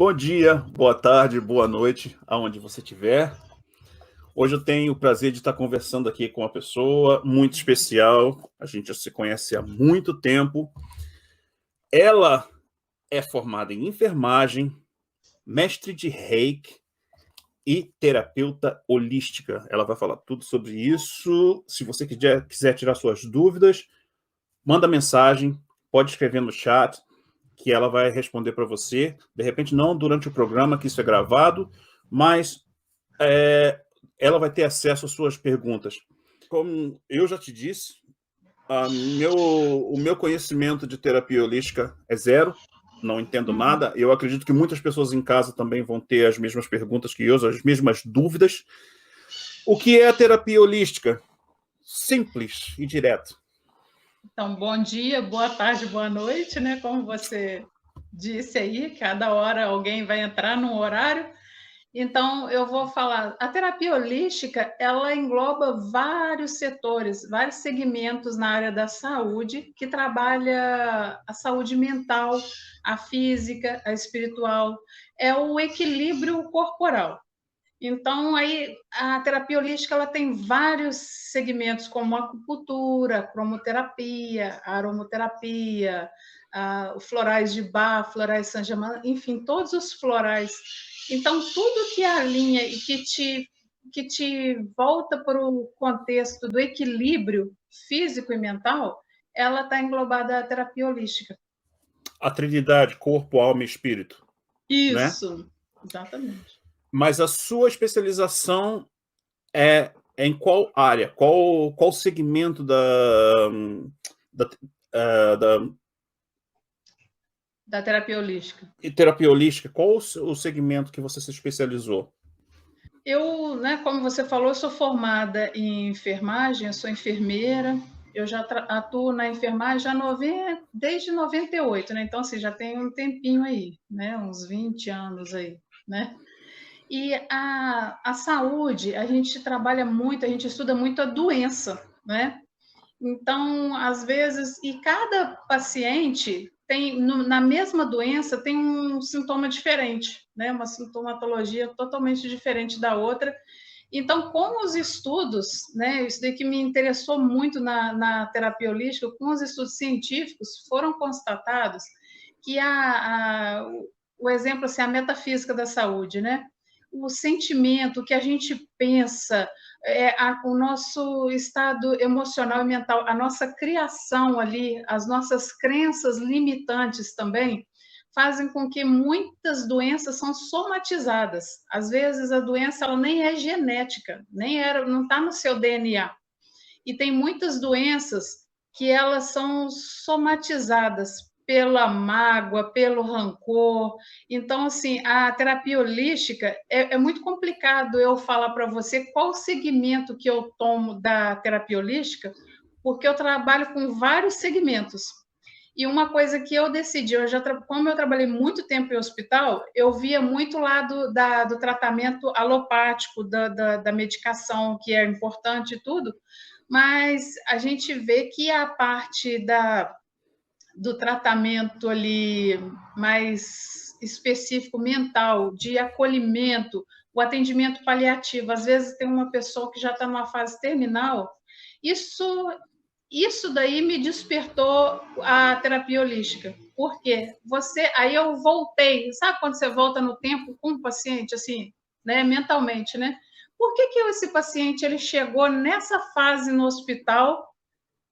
Bom dia, boa tarde, boa noite, aonde você estiver. Hoje eu tenho o prazer de estar conversando aqui com uma pessoa muito especial. A gente já se conhece há muito tempo. Ela é formada em enfermagem, mestre de Reiki e terapeuta holística. Ela vai falar tudo sobre isso. Se você quiser tirar suas dúvidas, manda mensagem, pode escrever no chat, que ela vai responder para você. De repente, não durante o programa, que isso é gravado, mas ela vai ter acesso às suas perguntas. Como eu já te disse, o meu conhecimento de terapia holística é zero, não entendo nada. Eu acredito que muitas pessoas em casa também vão ter as mesmas perguntas que eu, as mesmas dúvidas. O que é a terapia holística? Simples e direto. Então, bom dia, boa tarde, boa noite, né? Como você disse aí, cada hora alguém vai entrar num horário. Então, eu vou falar. A terapia holística, ela engloba vários setores, vários segmentos na área da saúde, que trabalha a saúde mental, a física, a espiritual, é o equilíbrio corporal. Então, aí a terapia holística ela tem vários segmentos, como acupuntura, cromoterapia, aromaterapia, florais de Bach, florais Saint-Germain, enfim, todos os florais. Então, tudo que alinha e que te volta para o contexto do equilíbrio físico e mental, ela está englobada na terapia holística. A Trinidade, corpo, alma e espírito. Isso, né? Exatamente. Mas a sua especialização é em qual área? Qual segmento Da terapia holística? E terapia holística, qual o segmento que você se especializou? Eu, né, como você falou, eu sou formada em enfermagem, eu sou enfermeira, eu já atuo na enfermagem desde 98, né? Então, assim, já tem um tempinho aí, né? Uns 20 anos aí, né? E a saúde, a gente trabalha muito, a gente estuda muito a doença, né? Então, às vezes, e cada paciente tem, na mesma doença, tem um sintoma diferente, né? Uma sintomatologia totalmente diferente da outra. Então, com os estudos, né? Isso daí que me interessou muito na terapia holística, com os estudos científicos, foram constatados que o exemplo, assim, a metafísica da saúde, né? O sentimento que a gente pensa, o nosso estado emocional e mental, a nossa criação ali, as nossas crenças limitantes também, fazem com que muitas doenças são somatizadas. Às vezes a doença ela nem é genética, não está no seu DNA. E tem muitas doenças que elas são somatizadas pela mágoa, pelo rancor. Então, assim, a terapia holística é muito complicado eu falar para você qual segmento que eu tomo da terapia holística, porque eu trabalho com vários segmentos. E uma coisa que eu decidi, como eu trabalhei muito tempo em hospital, eu via muito lá do tratamento alopático, da medicação, que é importante e tudo, mas a gente vê que a parte do tratamento ali mais específico mental, de acolhimento, o atendimento paliativo, às vezes tem uma pessoa que já está numa fase terminal, isso daí me despertou a terapia holística. Por quê? Aí eu voltei, sabe quando você volta no tempo com o paciente, assim, né, mentalmente, né? Por que esse paciente ele chegou nessa fase no hospital?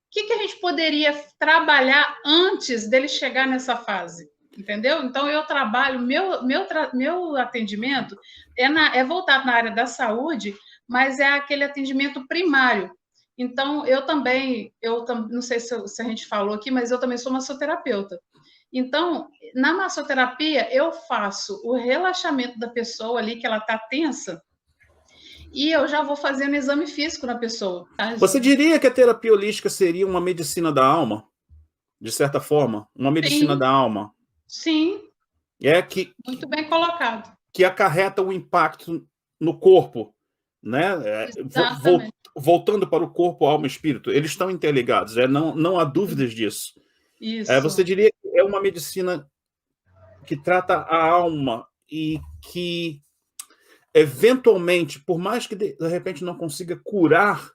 O que a gente poderia trabalhar antes dele chegar nessa fase? Entendeu? Então, eu trabalho, meu atendimento é voltado na área da saúde, mas é aquele atendimento primário. Então, eu não sei se a gente falou aqui, mas eu também sou massoterapeuta. Então, na massoterapia, eu faço o relaxamento da pessoa ali, que ela está tensa, e eu já vou fazendo exame físico na pessoa. Tá? Você diria que a terapia holística seria uma medicina da alma? De certa forma? Uma medicina da alma? Sim. Muito bem colocado. Que acarreta o impacto no corpo, né? Voltando para o corpo, alma e espírito, eles estão interligados, não há dúvidas disso. Isso. Você diria que é uma medicina que trata a alma e que, eventualmente, por mais que de repente não consiga curar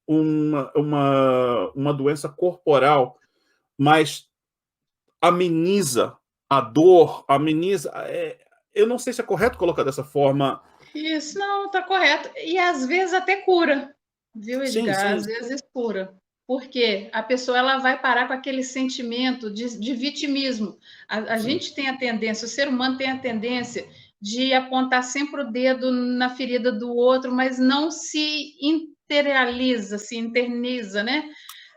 uma doença corporal, mas ameniza a dor, ameniza. Eu não sei se é correto colocar dessa forma. Isso, não, tá correto. E às vezes até cura, viu, Sim, Edgar? sim, Às vezes cura. Porque a pessoa ela vai parar com aquele sentimento de vitimismo. A sim, gente tem a tendência, o ser humano tem a tendência de apontar sempre o dedo na ferida do outro, mas não se interioriza, se interniza, né?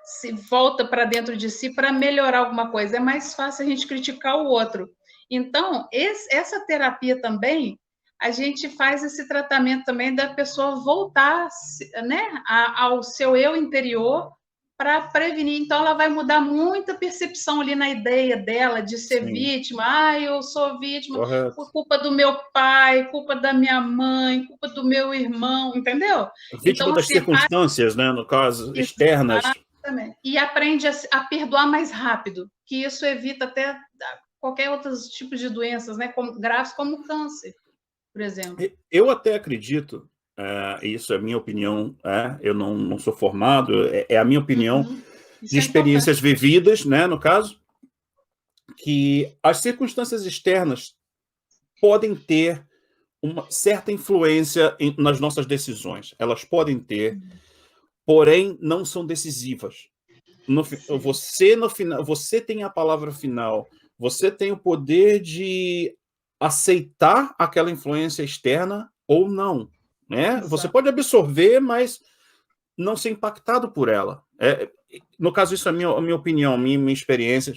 Se volta para dentro de si para melhorar alguma coisa. É mais fácil a gente criticar o outro. Então, essa terapia também, a gente faz esse tratamento também da pessoa voltar, né, ao seu eu interior para prevenir. Então, ela vai mudar muita percepção ali na ideia dela de ser sim, vítima. Ah, eu sou vítima correto. por culpa do meu pai, culpa da minha mãe, culpa do meu irmão, entendeu? Vítima Então, das assim, circunstâncias, né, no caso, externas. exatamente. E aprende a perdoar mais rápido, que isso evita até qualquer outro tipo de doenças, né, como, graves como câncer, por exemplo. Eu até acredito, isso é a minha opinião, eu não sou formado, é a minha opinião Uhum. de Isso é importante. experiências vividas, né, no caso, que as circunstâncias externas podem ter uma certa influência nas nossas decisões. Elas podem ter, porém não são decisivas. Sim. Você, no final, você tem a palavra final, você tem o poder de aceitar aquela influência externa ou não. Né? Você Exato. pode absorver, mas não ser impactado por ela. No caso, isso é a minha opinião, minha experiência.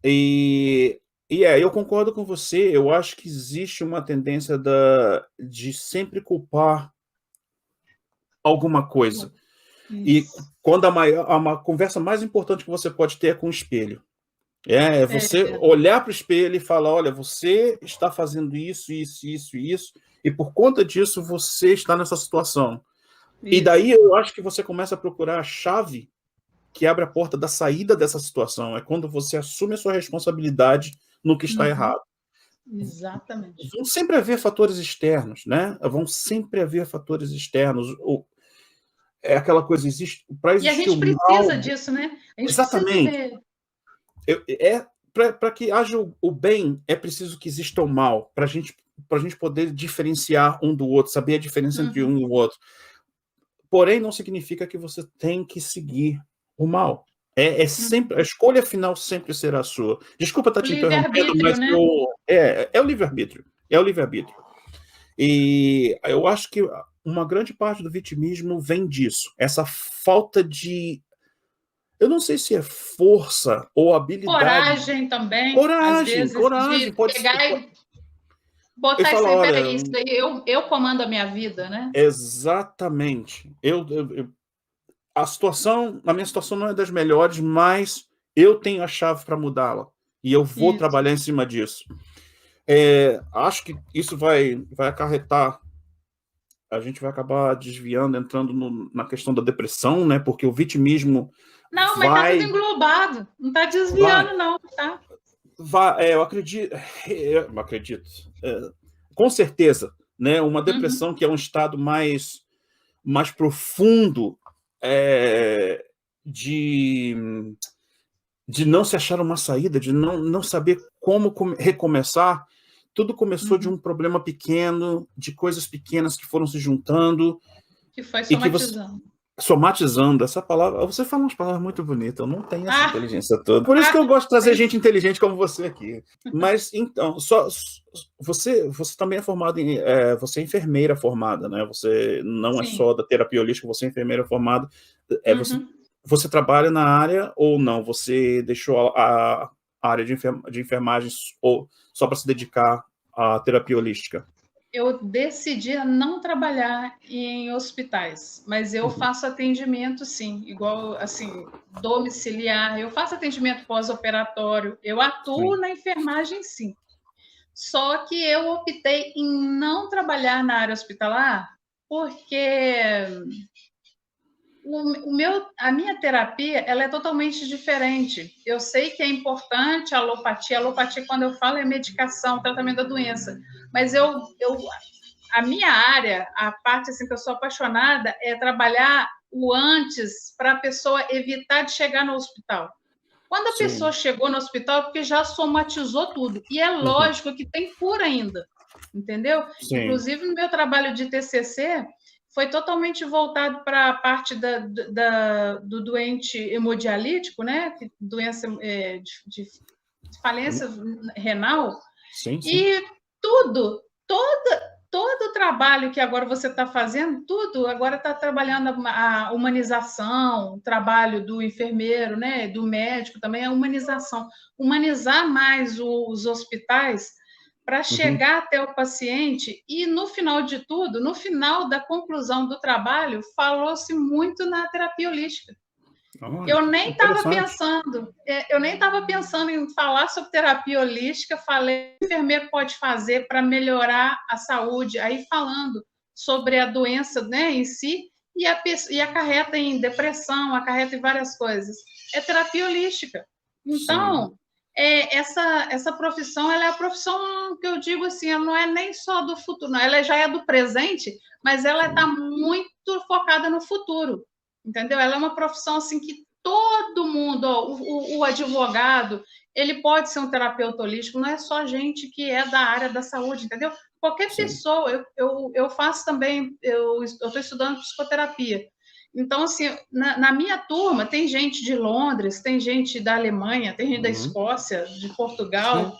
E, eu concordo com você. Eu acho que existe uma tendência de sempre culpar alguma coisa. E Isso. quando a conversa mais importante que você pode ter é com o espelho. É você É, olhar para o espelho e falar: olha, você está fazendo isso, isso, isso, isso, e por conta disso você está nessa situação. E daí isso. eu acho que você começa a procurar a chave que abre a porta da saída dessa situação. É quando você assume a sua responsabilidade no que está Uhum. errado. Exatamente. Vão sempre haver fatores externos, né? Vão sempre haver fatores externos. É aquela coisa, existe para E a existir o gente precisa mal. disso, né? A gente precisa Exatamente. ver. Para que haja o bem, é preciso que exista o mal, para a gente poder diferenciar um do outro, saber a diferença entre um Uhum. e o outro. Porém, não significa que você tem que seguir o mal. Sempre a Uhum. escolha final sempre será sua. Desculpa estar O te interrompendo, livre-arbítrio, mas né? é o livre-arbítrio. É o livre-arbítrio. E eu acho que uma grande parte do vitimismo vem disso. Essa falta de. Eu não sei se é força ou habilidade. Coragem também, às Coragem, vezes, coragem. de pegar e Eu botar isso falo, aí, olha, peraí, isso aí, eu comando a minha vida, né? exatamente. A minha situação não é das melhores, mas eu tenho a chave para mudá-la. E eu vou Isso. trabalhar em cima disso. Acho que isso vai acarretar. A gente vai acabar desviando, entrando na questão da depressão, né? Porque o vitimismo Não, mas tá tudo vai, englobado. Não tá vai, desviando, não, tá? eu acredito, com certeza, né? Uma Uhum. depressão que é um estado mais profundo, é, de, de não se achar uma saída, de não saber como recomeçar. Tudo começou de Uhum. um problema pequeno, de coisas pequenas que foram se juntando Que foi e que você somatizando. somatizando essa palavra. Você fala umas palavras muito bonitas, eu não tenho essa Ah, inteligência toda. Por isso que eu ah, gosto de trazer é gente inteligente como você aqui. Mas então, você também é formado você é enfermeira formada, né? Você não é sim. só da terapia holística, você é enfermeira formada. Uhum. Você trabalha na área ou não? Você deixou a área de enfermagem ou só para se dedicar à terapia holística? Eu decidi a não trabalhar em hospitais, mas eu Uhum. faço atendimento, sim, igual assim, domiciliar. Eu faço atendimento pós-operatório. Eu atuo Sim. na enfermagem, sim. Só que eu optei em não trabalhar na área hospitalar porque A minha terapia, ela é totalmente diferente. Eu sei que é importante a alopatia, quando eu falo, é medicação, tratamento da doença. Mas a minha área, a parte assim, que eu sou apaixonada, é trabalhar o antes para a pessoa evitar de chegar no hospital. Quando a pessoa chegou no hospital, é porque já somatizou tudo. E é lógico que tem cura ainda, entendeu? Sim. Inclusive, no meu trabalho de TCC, foi totalmente voltado para a parte do doente hemodialítico, né? Doença de falência renal. Sim. E todo o trabalho que agora você está fazendo, tudo agora está trabalhando a humanização, o trabalho do enfermeiro, né, do médico também, a humanização. Humanizar mais os hospitais para chegar até o paciente e, no final de tudo, no final da conclusão do trabalho, falou-se muito na terapia holística. Eu nem estava pensando em falar sobre terapia holística, falei o que o enfermeiro pode fazer para melhorar a saúde, aí falando sobre a doença, né, em si, e acarreta em depressão, acarreta em várias coisas. É terapia holística. Então, essa profissão, ela é a profissão que eu digo assim, ela não é nem só do futuro, não, ela já é do presente, mas ela está muito focada no futuro. Entendeu? Ela é uma profissão assim que todo mundo, o advogado, ele pode ser um terapeuta holístico, não é só gente que é da área da saúde, entendeu? Qualquer pessoa, eu faço também, eu estou estudando psicoterapia. Então, assim, na minha turma, tem gente de Londres, tem gente da Alemanha, tem gente da Escócia, de Portugal.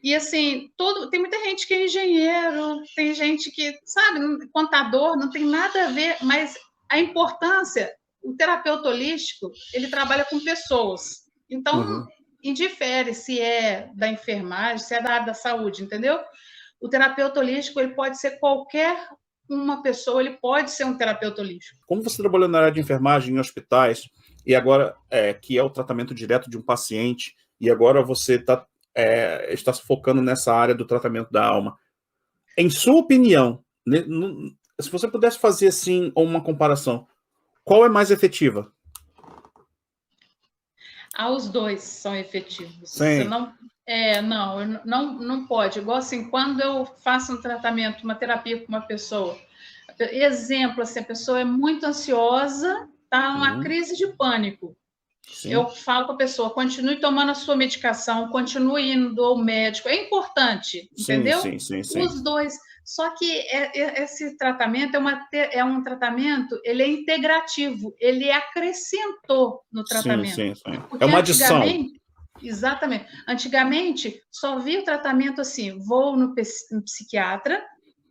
E, assim, tem muita gente que é engenheiro, tem gente que, sabe, contador, não tem nada a ver, mas a importância, o terapeuta holístico, ele trabalha com pessoas. Então, indifere se é da enfermagem, se é da área da saúde, entendeu? O terapeuta holístico, ele pode ser qualquer uma pessoa, ele pode ser um terapeuta holístico. Como você trabalhou na área de enfermagem em hospitais, e agora que é o tratamento direto de um paciente, e agora você está se focando nessa área do tratamento da alma, em sua opinião, se você pudesse fazer assim uma comparação, qual é mais efetiva? Os dois são efetivos. Sim. Você não pode. Igual assim, quando eu faço um tratamento, uma terapia com uma pessoa, exemplo, assim, a pessoa é muito ansiosa, está numa crise de pânico. Sim. Eu falo para a pessoa, continue tomando a sua medicação, continue indo ao médico, é importante, entendeu? Sim. Os dois. Só que esse tratamento é um tratamento, ele é integrativo, ele acrescentou no tratamento. Sim. Porque é uma adição. Exatamente. Antigamente, só via o tratamento assim, vou no psiquiatra,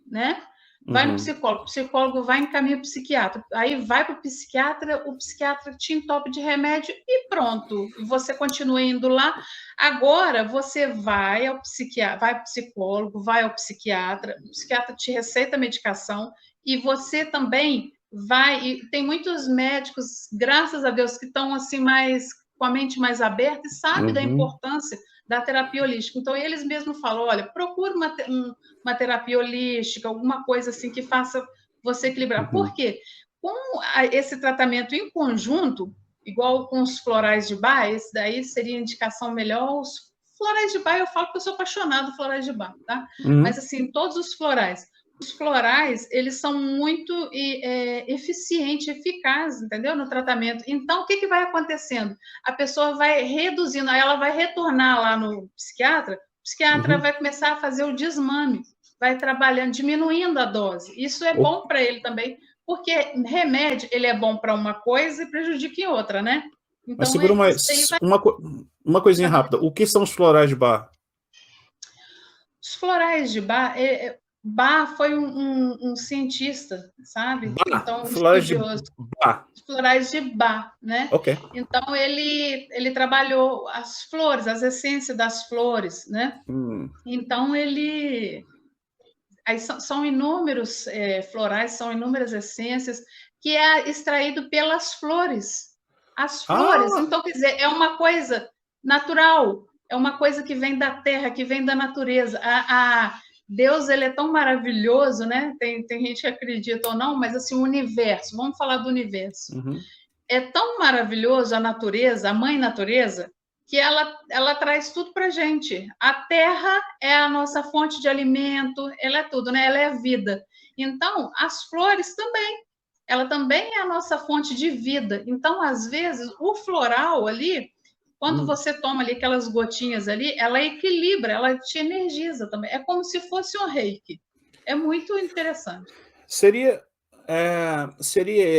né? Vai no psicólogo, o psicólogo vai encaminhar o psiquiatra, aí vai para o psiquiatra te entope de remédio e pronto, você continua indo lá. Agora você vai ao psicólogo, vai ao psiquiatra, o psiquiatra te receita a medicação e você também vai, e tem muitos médicos, graças a Deus, que estão assim com a mente mais aberta e sabem da importância da terapia holística. Então, eles mesmos falam, olha, procure uma terapia holística, alguma coisa assim que faça você equilibrar. Por quê? Com esse tratamento em conjunto, igual com os florais de Bach, esse daí seria indicação melhor. Os florais de Bach, eu falo que eu sou apaixonada por florais de Bach, tá? Mas, assim, todos os florais, eles são muito eficientes, eficazes, entendeu? No tratamento. Então, o que vai acontecendo? A pessoa vai reduzindo, aí ela vai retornar lá no psiquiatra, o psiquiatra vai começar a fazer o desmame, vai trabalhando, diminuindo a dose. Isso é bom para ele também, porque remédio, ele é bom para uma coisa e prejudica em outra, né? Então, mas segura uma coisinha rápida. O que são os florais de Bach? Os florais de Bach... Bach foi um cientista, sabe? Então, estudioso. Florais de Bach, né? Okay. Então, ele trabalhou as flores, as essências das flores, né? Então, aí são inúmeros florais, são inúmeras essências que é extraído pelas flores. As flores, então, quer dizer, é uma coisa natural, é uma coisa que vem da terra, que vem da natureza. Deus, ele é tão maravilhoso, né? Tem gente que acredita ou não, mas assim, o universo, vamos falar do universo. É tão maravilhoso a natureza, a mãe natureza, que ela traz tudo para a gente. A terra é a nossa fonte de alimento, ela é tudo, né? Ela é a vida. Então, as flores também. Ela também é a nossa fonte de vida. Então, às vezes, o floral ali, quando você toma ali aquelas gotinhas ali, ela equilibra, ela te energiza também. É como se fosse um reiki. É muito interessante. Seria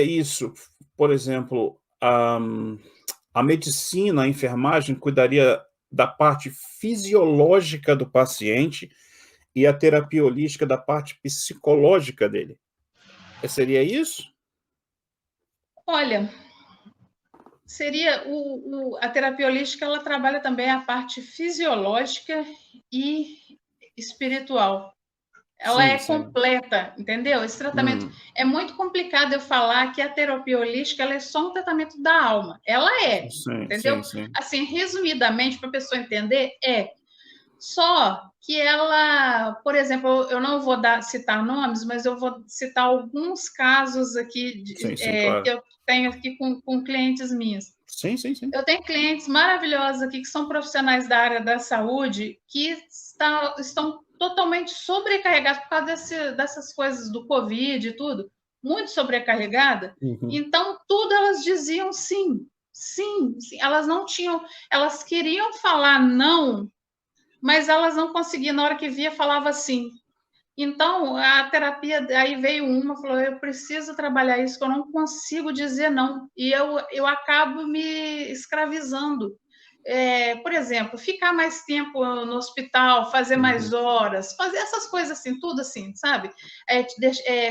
isso, por exemplo, a medicina, a enfermagem cuidaria da parte fisiológica do paciente e a terapia holística da parte psicológica dele. Seria isso? Olha, seria a terapia holística, ela trabalha também a parte fisiológica e espiritual. Ela é completa, entendeu? Esse tratamento é muito complicado eu falar que a terapia holística ela é só um tratamento da alma. Ela é, entendeu? Assim, resumidamente, para a pessoa entender, só que ela, por exemplo, eu não vou citar nomes, mas eu vou citar alguns casos aqui claro. que eu tenho aqui com clientes minhas. Sim. Eu tenho clientes maravilhosos aqui que são profissionais da área da saúde que estão totalmente sobrecarregados por causa dessas coisas do Covid e tudo, muito sobrecarregada. Então, tudo elas diziam sim. Elas não tinham, elas queriam falar não, mas elas não conseguiam, na hora que via, falava sim. Então, a terapia, aí veio falou, eu preciso trabalhar isso, que eu não consigo dizer não. E eu acabo me escravizando. Por exemplo, ficar mais tempo no hospital, fazer mais horas, fazer essas coisas assim, tudo assim, sabe?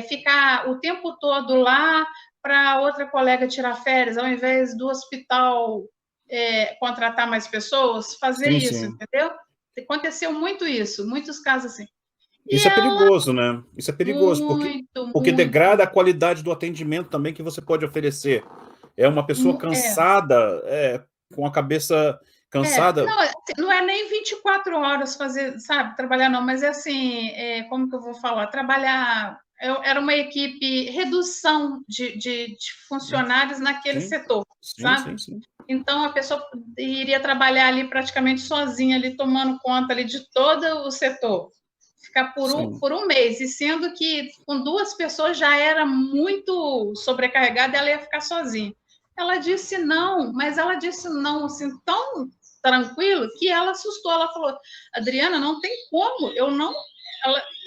Ficar o tempo todo lá para outra colega tirar férias, ao invés do hospital contratar mais pessoas, fazer isso, entendeu? Aconteceu muito isso, muitos casos assim. Isso é perigoso, né? Isso é perigoso, porque degrada a qualidade do atendimento também que você pode oferecer. É uma pessoa cansada, com a cabeça cansada. Não é nem 24 horas fazer, sabe, trabalhar não, mas é assim, como que eu vou falar? Trabalhar, era uma equipe, redução de funcionários naquele setor, sabe? Sim. Então, a pessoa iria trabalhar ali praticamente sozinha, ali tomando conta ali de todo o setor. Ficar por um mês, e sendo que com 2 pessoas já era muito sobrecarregada, ela ia ficar sozinha. Ela disse não, mas ela disse não assim, tão tranquilo, que ela assustou. Ela falou, Adriana, não tem como, eu não...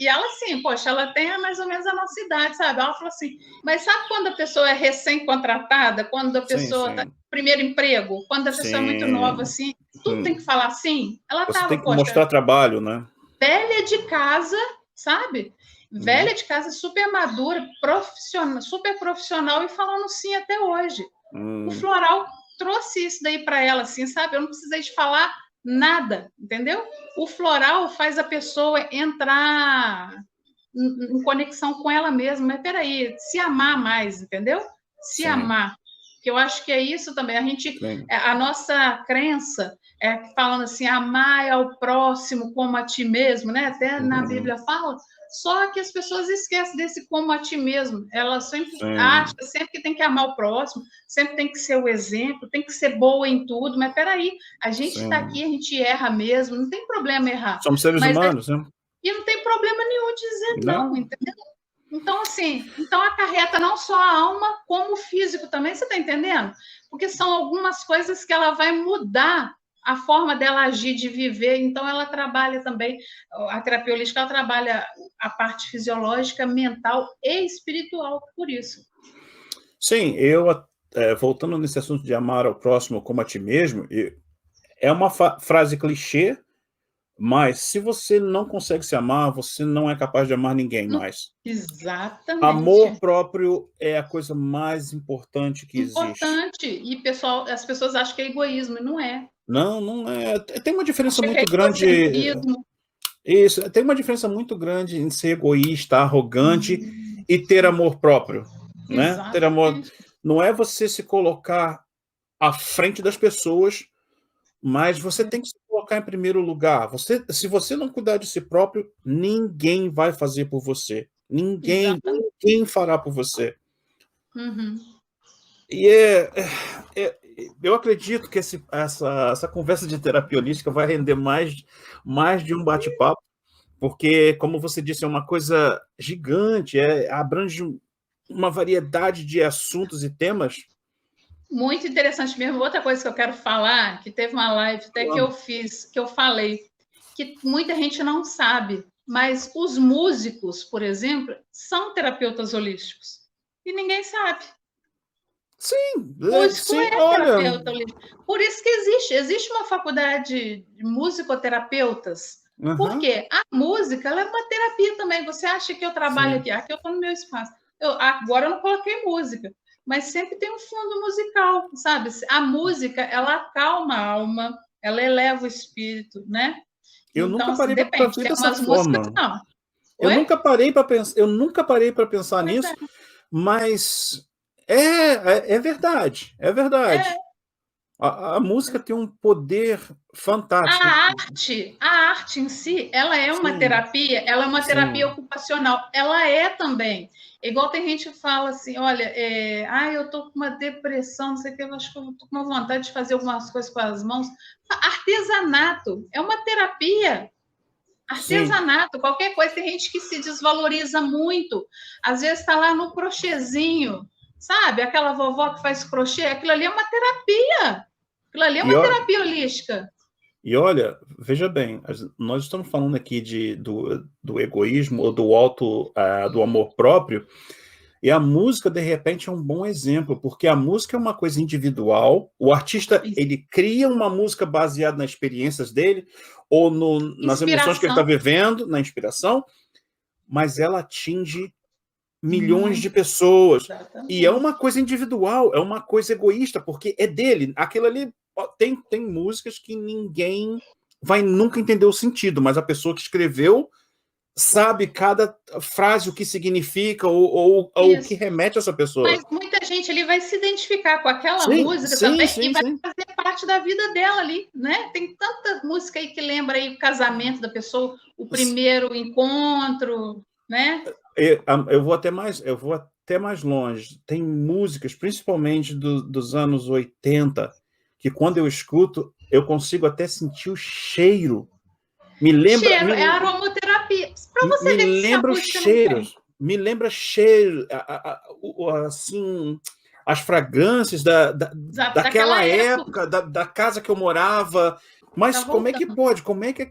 E ela assim, poxa, ela tem mais ou menos a nossa idade, sabe? Ela falou assim, mas sabe quando a pessoa é recém-contratada, quando a pessoa está no primeiro emprego, quando a pessoa é muito nova, assim, tudo tem que falar assim? Ela estava, tem que mostrar trabalho, né? Velha de casa, sabe? Velha de casa, super madura, super profissional e falando sim até hoje. O floral trouxe isso daí para ela, assim, sabe? Eu não precisei de falar nada, entendeu? O floral faz a pessoa entrar em conexão com ela mesma. Mas peraí, se amar mais, entendeu? Se amar. Que eu acho que é isso também. A nossa crença falando assim, amar ao próximo como a ti mesmo, né? Até na Bíblia fala. Só que as pessoas esquecem desse como a ti mesmo. Elas sempre acham sempre que tem que amar o próximo, sempre tem que ser o exemplo, tem que ser boa em tudo. Mas peraí, a gente está aqui, a gente erra mesmo, não tem problema errar. Somos seres humanos, né? E não tem problema nenhum dizer não, entendeu? Então, assim, acarreta não só a alma, como o físico também, você está entendendo? Porque são algumas coisas que ela vai mudar a forma dela agir, de viver. Então, ela trabalha também, a terapia holística, ela trabalha a parte fisiológica, mental e espiritual, por isso. Sim, voltando nesse assunto de amar ao próximo como a ti mesmo, é uma frase clichê, mas se você não consegue se amar, você não é capaz de amar ninguém mais. Exatamente. Amor próprio é a coisa mais importante que existe. Importante. E as pessoas acham que é egoísmo, e não é. Não é. Tem uma diferença muito grande. Isso, tem uma diferença muito grande em ser egoísta, arrogante e ter amor próprio, né? Ter amor não é você se colocar à frente das pessoas, mas você tem que se colocar colocar em primeiro lugar. Se você não cuidar de si próprio, ninguém vai fazer por você. Exatamente. Ninguém fará por você. Uhum. E eu acredito que essa conversa de terapia holística vai render mais de um bate-papo, porque, como você disse, é uma coisa gigante, abrange uma variedade de assuntos e temas. Muito interessante mesmo. Outra coisa que eu quero falar, que teve uma live até que eu fiz, que eu falei, que muita gente não sabe, mas os músicos, por exemplo, são terapeutas holísticos. E ninguém sabe. Sim, Músico sim, é olha. terapeuta holístico. Por isso que existe uma faculdade de musicoterapeutas. Uhum, Porque a música ela é uma terapia também. Você acha que eu trabalho sim. aqui eu estou no meu espaço. Agora eu não coloquei música, mas sempre tem um fundo musical, sabe? A música, ela acalma a alma, ela eleva o espírito, né? Eu Então, nunca assim, parei para depende. ver Tem dessa umas músicas, forma. não. Eu Oi? nunca parei para pensar, eu nunca parei para pensar Pois é. nisso, mas é verdade, é verdade. É. A música tem um poder fantástico. A arte em si, Sim, ela é uma terapia sim, ocupacional, ela é também. Igual tem gente que fala assim, olha, eu tô com uma depressão, não sei o que, eu acho que eu tô com uma vontade de fazer algumas coisas com as mãos. Artesanato é uma terapia. sim. Artesanato, qualquer coisa, tem gente que se desvaloriza muito. Às vezes está lá no crochêzinho, sabe? Aquela vovó que faz crochê, aquilo ali é uma terapia. Aquilo ali é E, uma ó, terapia holística. e olha, veja bem, nós estamos falando aqui do egoísmo ou do amor próprio, e a música, de repente, é um bom exemplo, porque a música é uma coisa individual, o artista, ele cria uma música baseada nas experiências dele, ou nas emoções que ele está Inspiração. vivendo, na inspiração, mas ela atinge milhões de Muito, pessoas. E é uma exatamente. coisa individual, é uma coisa egoísta, porque é dele. Aquilo ali, tem músicas que ninguém vai nunca entender o sentido, mas a pessoa que escreveu sabe cada frase o que significa ou o que Isso. remete a essa Mas pessoa. muita gente ali vai se identificar com aquela Sim, música sim, também e sim, vai sim. fazer parte da vida dela ali, né? Tem tanta música aí que lembra aí o casamento da pessoa, o primeiro encontro, né? Eu vou até mais longe. Tem músicas, principalmente dos anos 80, que quando eu escuto, eu consigo até sentir o cheiro. Me lembra, Cheiro, me, é aromaterapia. Para você me ver se a lembra os música não tem. cheiros. Me lembra cheiro, assim, as fragrâncias daquela Daquela época, época, da casa que eu morava. tá Mas como é que voltando. pode? Como é que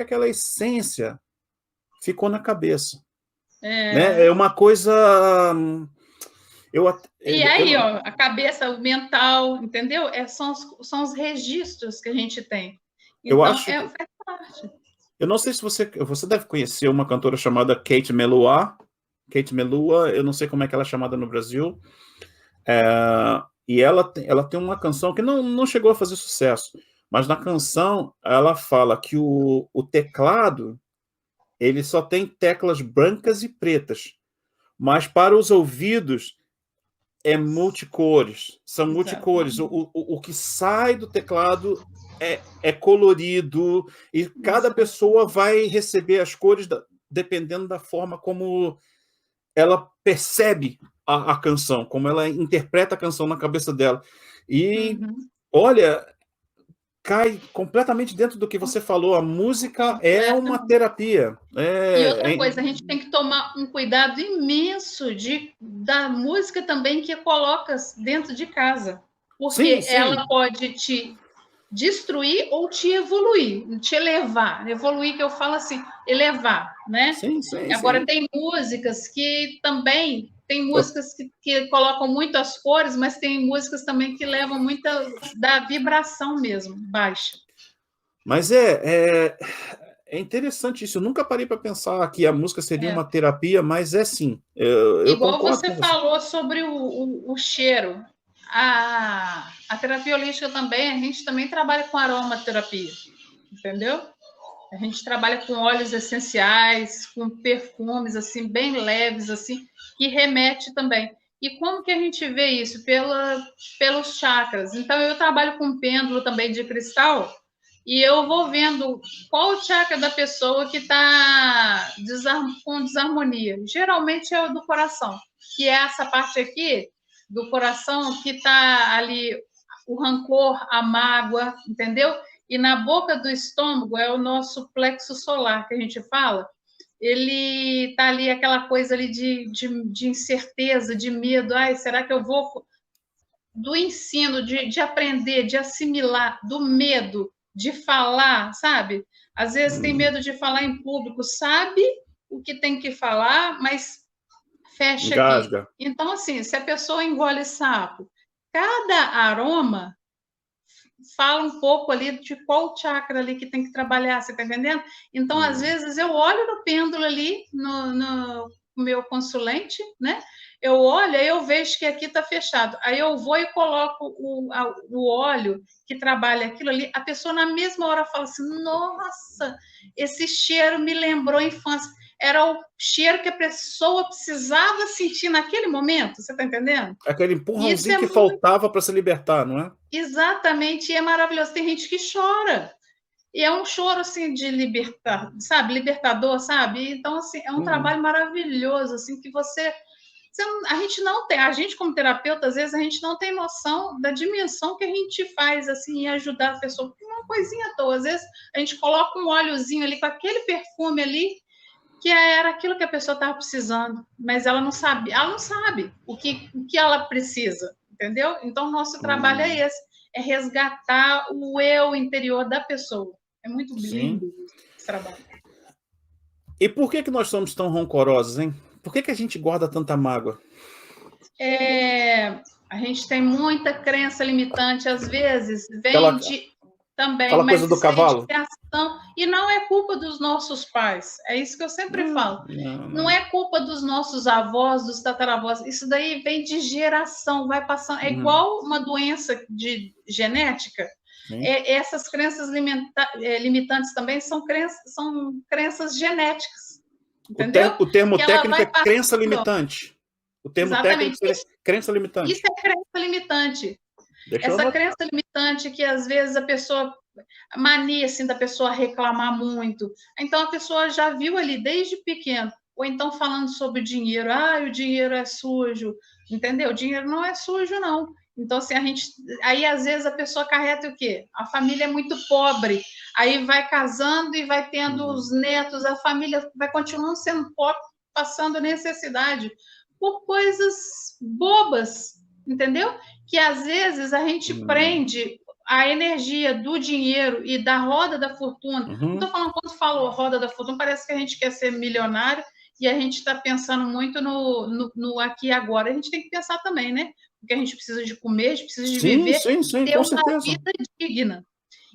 aquela essência ficou na cabeça? Né? É. É uma coisa. Eu, E eu, aí, ó, a cabeça, o mental, entendeu? São os registros que a gente tem. eu Então, acho. faz parte. Eu não sei se você deve conhecer uma cantora chamada Kate Melua. Kate Melua, eu não sei como é que ela é chamada no Brasil. E ela tem uma canção que não chegou a fazer sucesso, mas na canção ela fala que o teclado ele só tem teclas brancas e pretas, mas para os ouvidos é multicores, são multicores. Exatamente. O que sai do teclado é colorido e cada Exatamente. pessoa vai receber as cores dependendo da forma como ela percebe a canção, como ela interpreta a canção na cabeça dela. E, Uhum. olha, cai completamente dentro do que você falou. A música é uma Completamente. terapia. E outra coisa, a gente tem que tomar um cuidado imenso da música também que colocas dentro de casa, Sim, porque sim, ela pode te destruir ou te evoluir, te elevar. Evoluir, que eu falo assim, elevar, né? sim, sim, Agora, sim. tem músicas que também, tem músicas que colocam muito as cores, mas tem músicas também que levam muita da vibração mesmo, baixa. Mas é interessante isso. Eu nunca parei para pensar que a música seria É. uma terapia, mas é sim. Eu Igual concordo você com você. falou sobre o cheiro. A terapia holística também, a gente também trabalha com aromaterapia, entendeu? A gente trabalha com óleos essenciais, com perfumes assim bem leves assim, que remete também. E como que a gente vê isso? Pelos chakras. Então eu trabalho com pêndulo também de cristal, e eu vou vendo qual o chakra da pessoa que está com desarmonia. Geralmente é o do coração, que é essa parte aqui do coração que está ali o rancor, a mágoa, entendeu? E na boca do estômago é o nosso plexo solar, que a gente fala. Ele está ali aquela coisa ali de incerteza, de medo. Ai, será que eu vou... Do ensino, de aprender, de assimilar, do medo de falar, sabe? Às vezes tem medo de falar em público, sabe o que tem que falar, mas fecha aqui. Engasga. Então, assim, se a pessoa engole sapo, cada aroma fala um pouco ali de qual chakra ali que tem que trabalhar, você tá entendendo? Então, às vezes, eu olho no pêndulo ali, no meu consulente, né? Eu olho, aí eu vejo que aqui está fechado. Aí eu vou e coloco o óleo que trabalha aquilo ali. A pessoa, na mesma hora, fala assim, nossa, esse cheiro me lembrou a infância. Era o cheiro que a pessoa precisava sentir naquele momento, você está entendendo? Aquele empurrãozinho que faltava para se libertar, não é? Exatamente, e é maravilhoso. Tem gente que chora. E é um choro, assim, de libertar, sabe? Libertador, sabe? Então, assim, é um trabalho maravilhoso, assim, que a gente não tem, a gente como terapeuta, às vezes a gente não tem noção da dimensão que a gente faz, assim, em ajudar a pessoa, porque uma coisinha à toa, às vezes a gente coloca um óleozinho ali, com aquele perfume ali, que era aquilo que a pessoa estava precisando, mas ela não sabe o que ela precisa, entendeu? Então, o nosso trabalho é esse, é resgatar o eu interior da pessoa. É muito lindo esse trabalho. E por que nós somos tão rancorosos, hein? Por que a gente guarda tanta mágoa? A gente tem muita crença limitante, às vezes, também, aquela mas coisa do cavalo. E não é culpa dos nossos pais. É isso que eu sempre falo. Não é culpa dos nossos avós, dos tataravós. Isso daí vem de geração, vai passando. É igual uma doença genética. Essas crenças limitantes também são crenças genéticas. Entendeu? O termo técnico é crença limitante. O termo técnico é crença limitante. Isso é crença limitante. Essa crença limitante que, às vezes, a pessoa... A mania, assim, da pessoa reclamar muito. Então, a pessoa já viu ali desde pequeno. Ou então falando sobre dinheiro. Ah, o dinheiro é sujo. Entendeu? O dinheiro não é sujo, não. Então, assim, aí, às vezes, a pessoa acarreta o quê? A família é muito pobre. Aí vai casando e vai tendo os netos. A família vai continuando sendo pobre, passando necessidade por coisas bobas, entendeu? Que, às vezes, a gente prende a energia do dinheiro e da roda da fortuna. Não estou falando, quando falou roda da fortuna, parece que a gente quer ser milionário e a gente está pensando muito no aqui e agora. A gente tem que pensar também, né? Porque a gente precisa de comer, a gente precisa de viver, ter uma vida digna.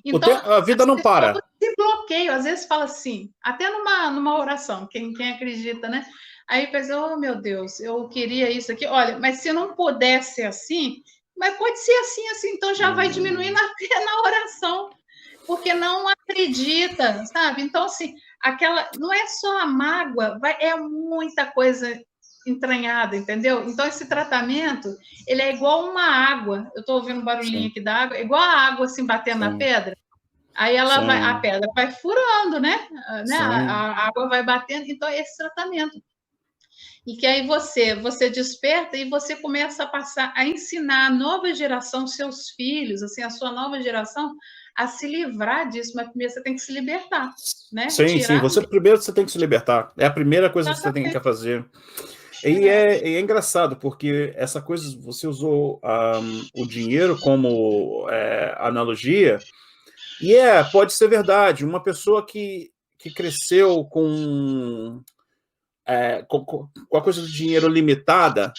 Então, a vida não para. Esse bloqueio, às vezes fala assim, até numa oração, quem acredita, né? Aí pensa, oh, meu Deus, eu queria isso aqui. Olha, mas se não pudesse ser assim, mas pode ser assim, então já vai diminuindo até na oração, porque não acredita, sabe? Então, assim, não é só a mágoa, é muita coisa entranhada, entendeu? Então, esse tratamento, ele é igual uma água. Eu estou ouvindo um barulhinho aqui da água, igual a água, assim, batendo na pedra. Aí a pedra vai furando, né? A água vai batendo. Então, é esse tratamento. E que aí você desperta e você começa a ensinar a nova geração, seus filhos, assim, a sua nova geração, a se livrar disso, mas primeiro você tem que se libertar, né? Sim. Primeiro você tem que se libertar. É a primeira coisa que você tem que fazer. E é engraçado, porque essa coisa, você usou o dinheiro como analogia, e pode ser verdade. Uma pessoa que cresceu com a coisa do dinheiro limitada,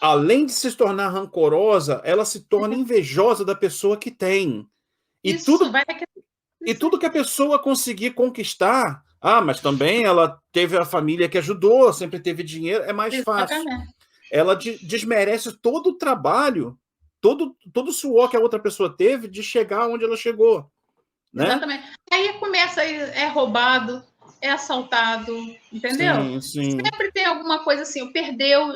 além de se tornar rancorosa, ela se torna invejosa da pessoa que tem. E tudo que a pessoa conseguir conquistar, mas também ela teve a família que ajudou, sempre teve dinheiro, é mais fácil. Ela desmerece todo o trabalho, todo o suor que a outra pessoa teve de chegar onde ela chegou. Né? Exatamente. Aí começa, é roubado, é assaltado, entendeu? Sim. Sempre tem alguma coisa assim, perdeu,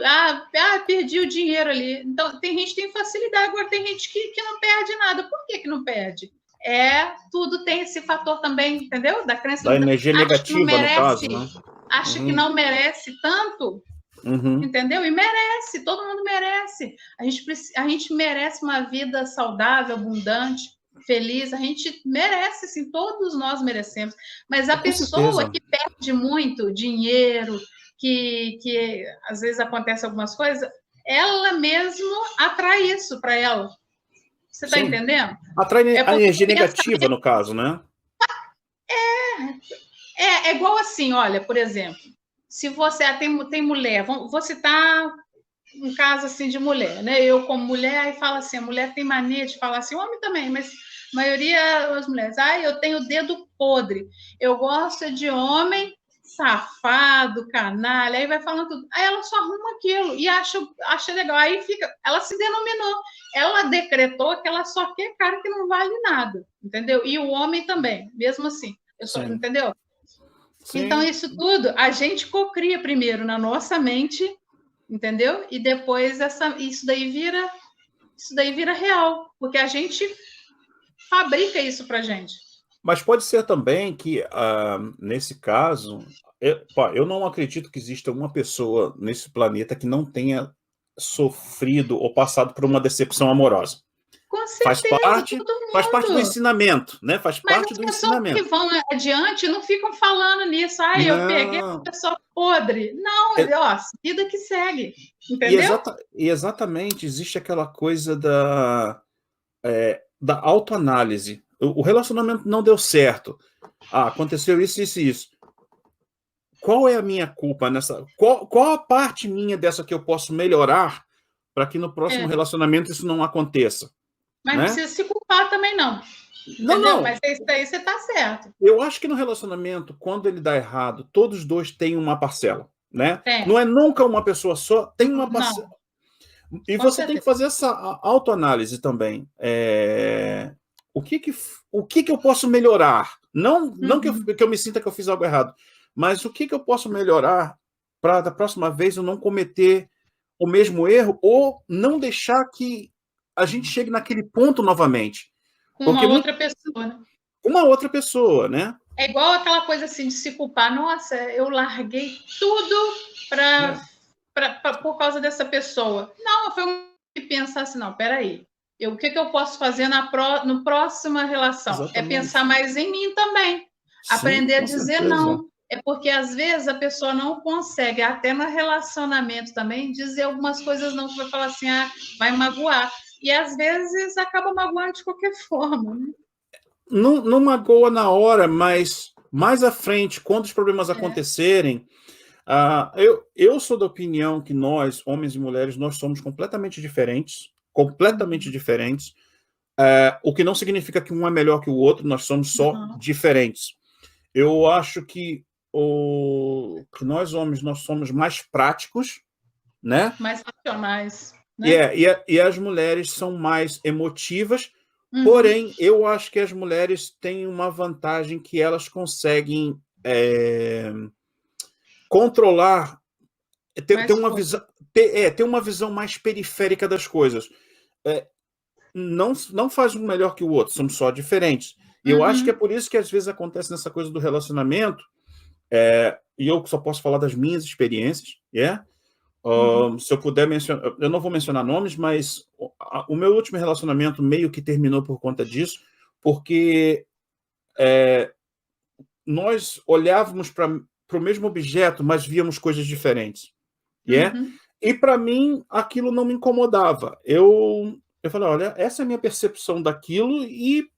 perdi o dinheiro ali. Então, tem gente que tem facilidade, agora tem gente que não perde nada. Por que não perde? tudo tem esse fator também, entendeu? Da crença. Da energia negativa, merece, no caso, né? Acha que não merece tanto, entendeu? E merece, todo mundo merece. A gente merece uma vida saudável, abundante, feliz. A gente merece, sim, todos nós merecemos. Mas a pessoa que perde muito dinheiro, que às vezes acontece algumas coisas, ela mesmo atrai isso para ela. Você está entendendo? Atrai a energia negativa, no caso, né? É igual assim, olha, por exemplo, se você tem mulher, vou citar um caso assim de mulher, né? Eu como mulher, aí fala assim, a mulher tem mania de falar assim, homem também, mas a maioria das mulheres, eu tenho o dedo podre, eu gosto de homem safado, canalha, aí vai falando tudo. Aí ela só arruma aquilo e acha legal. Aí fica, ela se denominou, ela decretou que ela só quer cara que não vale nada, entendeu? E o homem também, mesmo assim, entendeu? Sim. Então, isso tudo a gente cocria primeiro na nossa mente, entendeu? E depois isso daí vira real, porque a gente fabrica isso pra gente. Mas pode ser também que, nesse caso, eu não acredito que exista uma pessoa nesse planeta que não tenha sofrido ou passado por uma decepção amorosa. Com certeza, faz parte do ensinamento, né? Faz parte do ensinamento. As pessoas que vão adiante não ficam falando nisso, eu peguei a pessoa podre. Não, vida que segue, entendeu? E exatamente, existe aquela coisa da autoanálise. O relacionamento não deu certo. Aconteceu isso, isso e isso. Qual é a minha culpa nessa? Qual a parte minha dessa que eu posso melhorar para que no próximo relacionamento isso não aconteça? Mas não precisa se culpar também, não. Não. Mas isso aí você está certo. Eu acho que no relacionamento, quando ele dá errado, todos os dois têm uma parcela, né? Não é nunca uma pessoa só, tem uma parcela. Não. E você tem que fazer essa autoanálise também. O que eu posso melhorar? Não que eu me sinta que eu fiz algo errado, mas o que eu posso melhorar para da próxima vez eu não cometer o mesmo erro ou não deixar que a gente chegue naquele ponto novamente. Com uma outra pessoa, né? Uma outra pessoa, né? É igual aquela coisa assim de se culpar. Nossa, eu larguei tudo por causa dessa pessoa. Não, foi que pensar assim, não, peraí. O que eu posso fazer no próxima relação? Exatamente. É pensar mais em mim também. Sim, aprender a dizer certeza. Não. É porque, às vezes, a pessoa não consegue, até no relacionamento também, dizer algumas coisas não, que vai falar assim, vai magoar. E, às vezes, acaba magoando de qualquer forma. Né? Não magoa na hora, mas mais à frente, quando os problemas acontecerem, eu sou da opinião que nós, homens e mulheres, nós somos completamente diferentes. Completamente diferentes. O que não significa que um é melhor que o outro, nós somos só diferentes. Eu acho que nós homens nós somos mais práticos, né? Mais racionais. Né? E as mulheres são mais emotivas, porém, eu acho que as mulheres têm uma vantagem que elas conseguem controlar, ter uma visão mais periférica das coisas. Não faz um melhor que o outro, somos só diferentes. E eu acho que é por isso que às vezes acontece nessa coisa do relacionamento, e eu só posso falar das minhas experiências, se eu puder mencionar, eu não vou mencionar nomes, mas o meu último relacionamento meio que terminou por conta disso, porque nós olhávamos para o mesmo objeto, mas víamos coisas diferentes. E para mim, aquilo não me incomodava. Eu falei, olha, essa é a minha percepção daquilo, e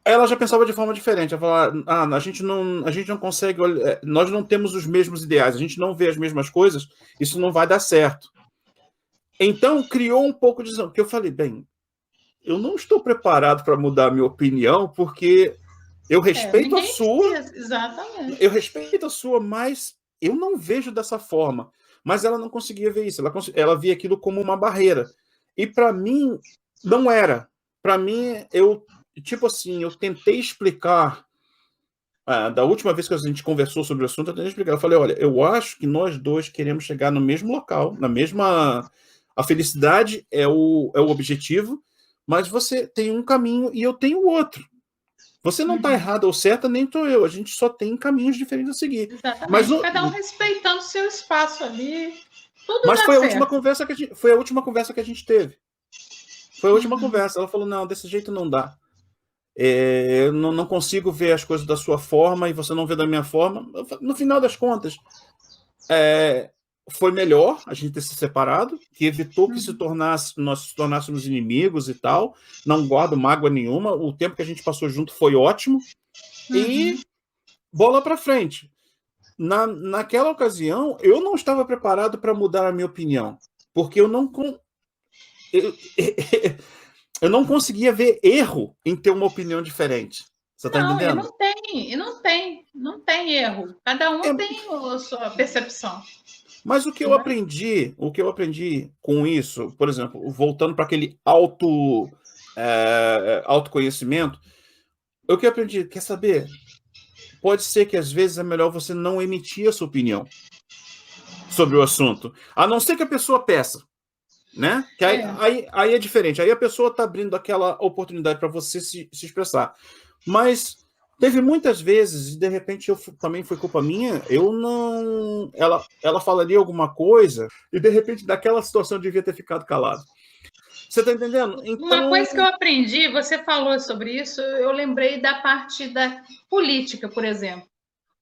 ela já pensava de forma diferente. Ela falava, a gente não consegue, nós não temos os mesmos ideais, a gente não vê as mesmas coisas, isso não vai dar certo. Então, criou um pouco de desânimo, porque eu falei, bem, eu não estou preparado para mudar a minha opinião, porque eu respeito a sua, exatamente. Eu respeito a sua, mas eu não vejo dessa forma. Mas ela não conseguia ver isso, ela via aquilo como uma barreira. E para mim, não era. Para mim, eu tentei explicar, da última vez que a gente conversou sobre o assunto, eu tentei explicar. Eu falei, olha, eu acho que nós dois queremos chegar no mesmo local, a felicidade é o objetivo, mas você tem um caminho e eu tenho outro. Você não está errada ou certa, nem estou eu. A gente só tem caminhos diferentes a seguir. Exatamente. Mas, cada um respeitando o seu espaço ali. Tudo mas dá foi a certo. última conversa que foi a última conversa que a gente teve. Foi a última conversa. Ela falou, não, desse jeito não dá. Eu não consigo ver as coisas da sua forma e você não vê da minha forma. No final das contas, foi melhor a gente ter se separado, que evitou que nós se tornássemos inimigos e tal. Não guardo mágoa nenhuma. O tempo que a gente passou junto foi ótimo. E bola para frente. Naquela ocasião, eu não estava preparado para mudar a minha opinião, porque eu não conseguia ver erro em ter uma opinião diferente. Você está entendendo? Não tem erro. Cada um tem a sua percepção. Mas o que eu aprendi com isso, por exemplo, voltando para aquele autoconhecimento, o que eu aprendi, quer saber? Pode ser que às vezes é melhor você não emitir a sua opinião sobre o assunto, a não ser que a pessoa peça, né? Que aí é diferente, aí a pessoa está abrindo aquela oportunidade para você se expressar. Mas teve muitas vezes, e de repente também foi culpa minha, ela falaria alguma coisa e de repente daquela situação eu devia ter ficado calado. Você está entendendo? Então... Uma coisa que eu aprendi, você falou sobre isso, eu lembrei da parte da política, por exemplo.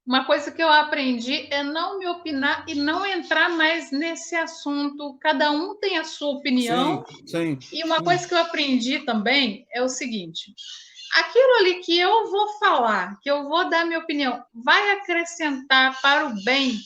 Uma coisa que eu aprendi é não me opinar e não entrar mais nesse assunto. Cada um tem a sua opinião. Sim. E uma coisa que eu aprendi também é o seguinte: aquilo ali que eu vou falar, que eu vou dar minha opinião, vai acrescentar para o bem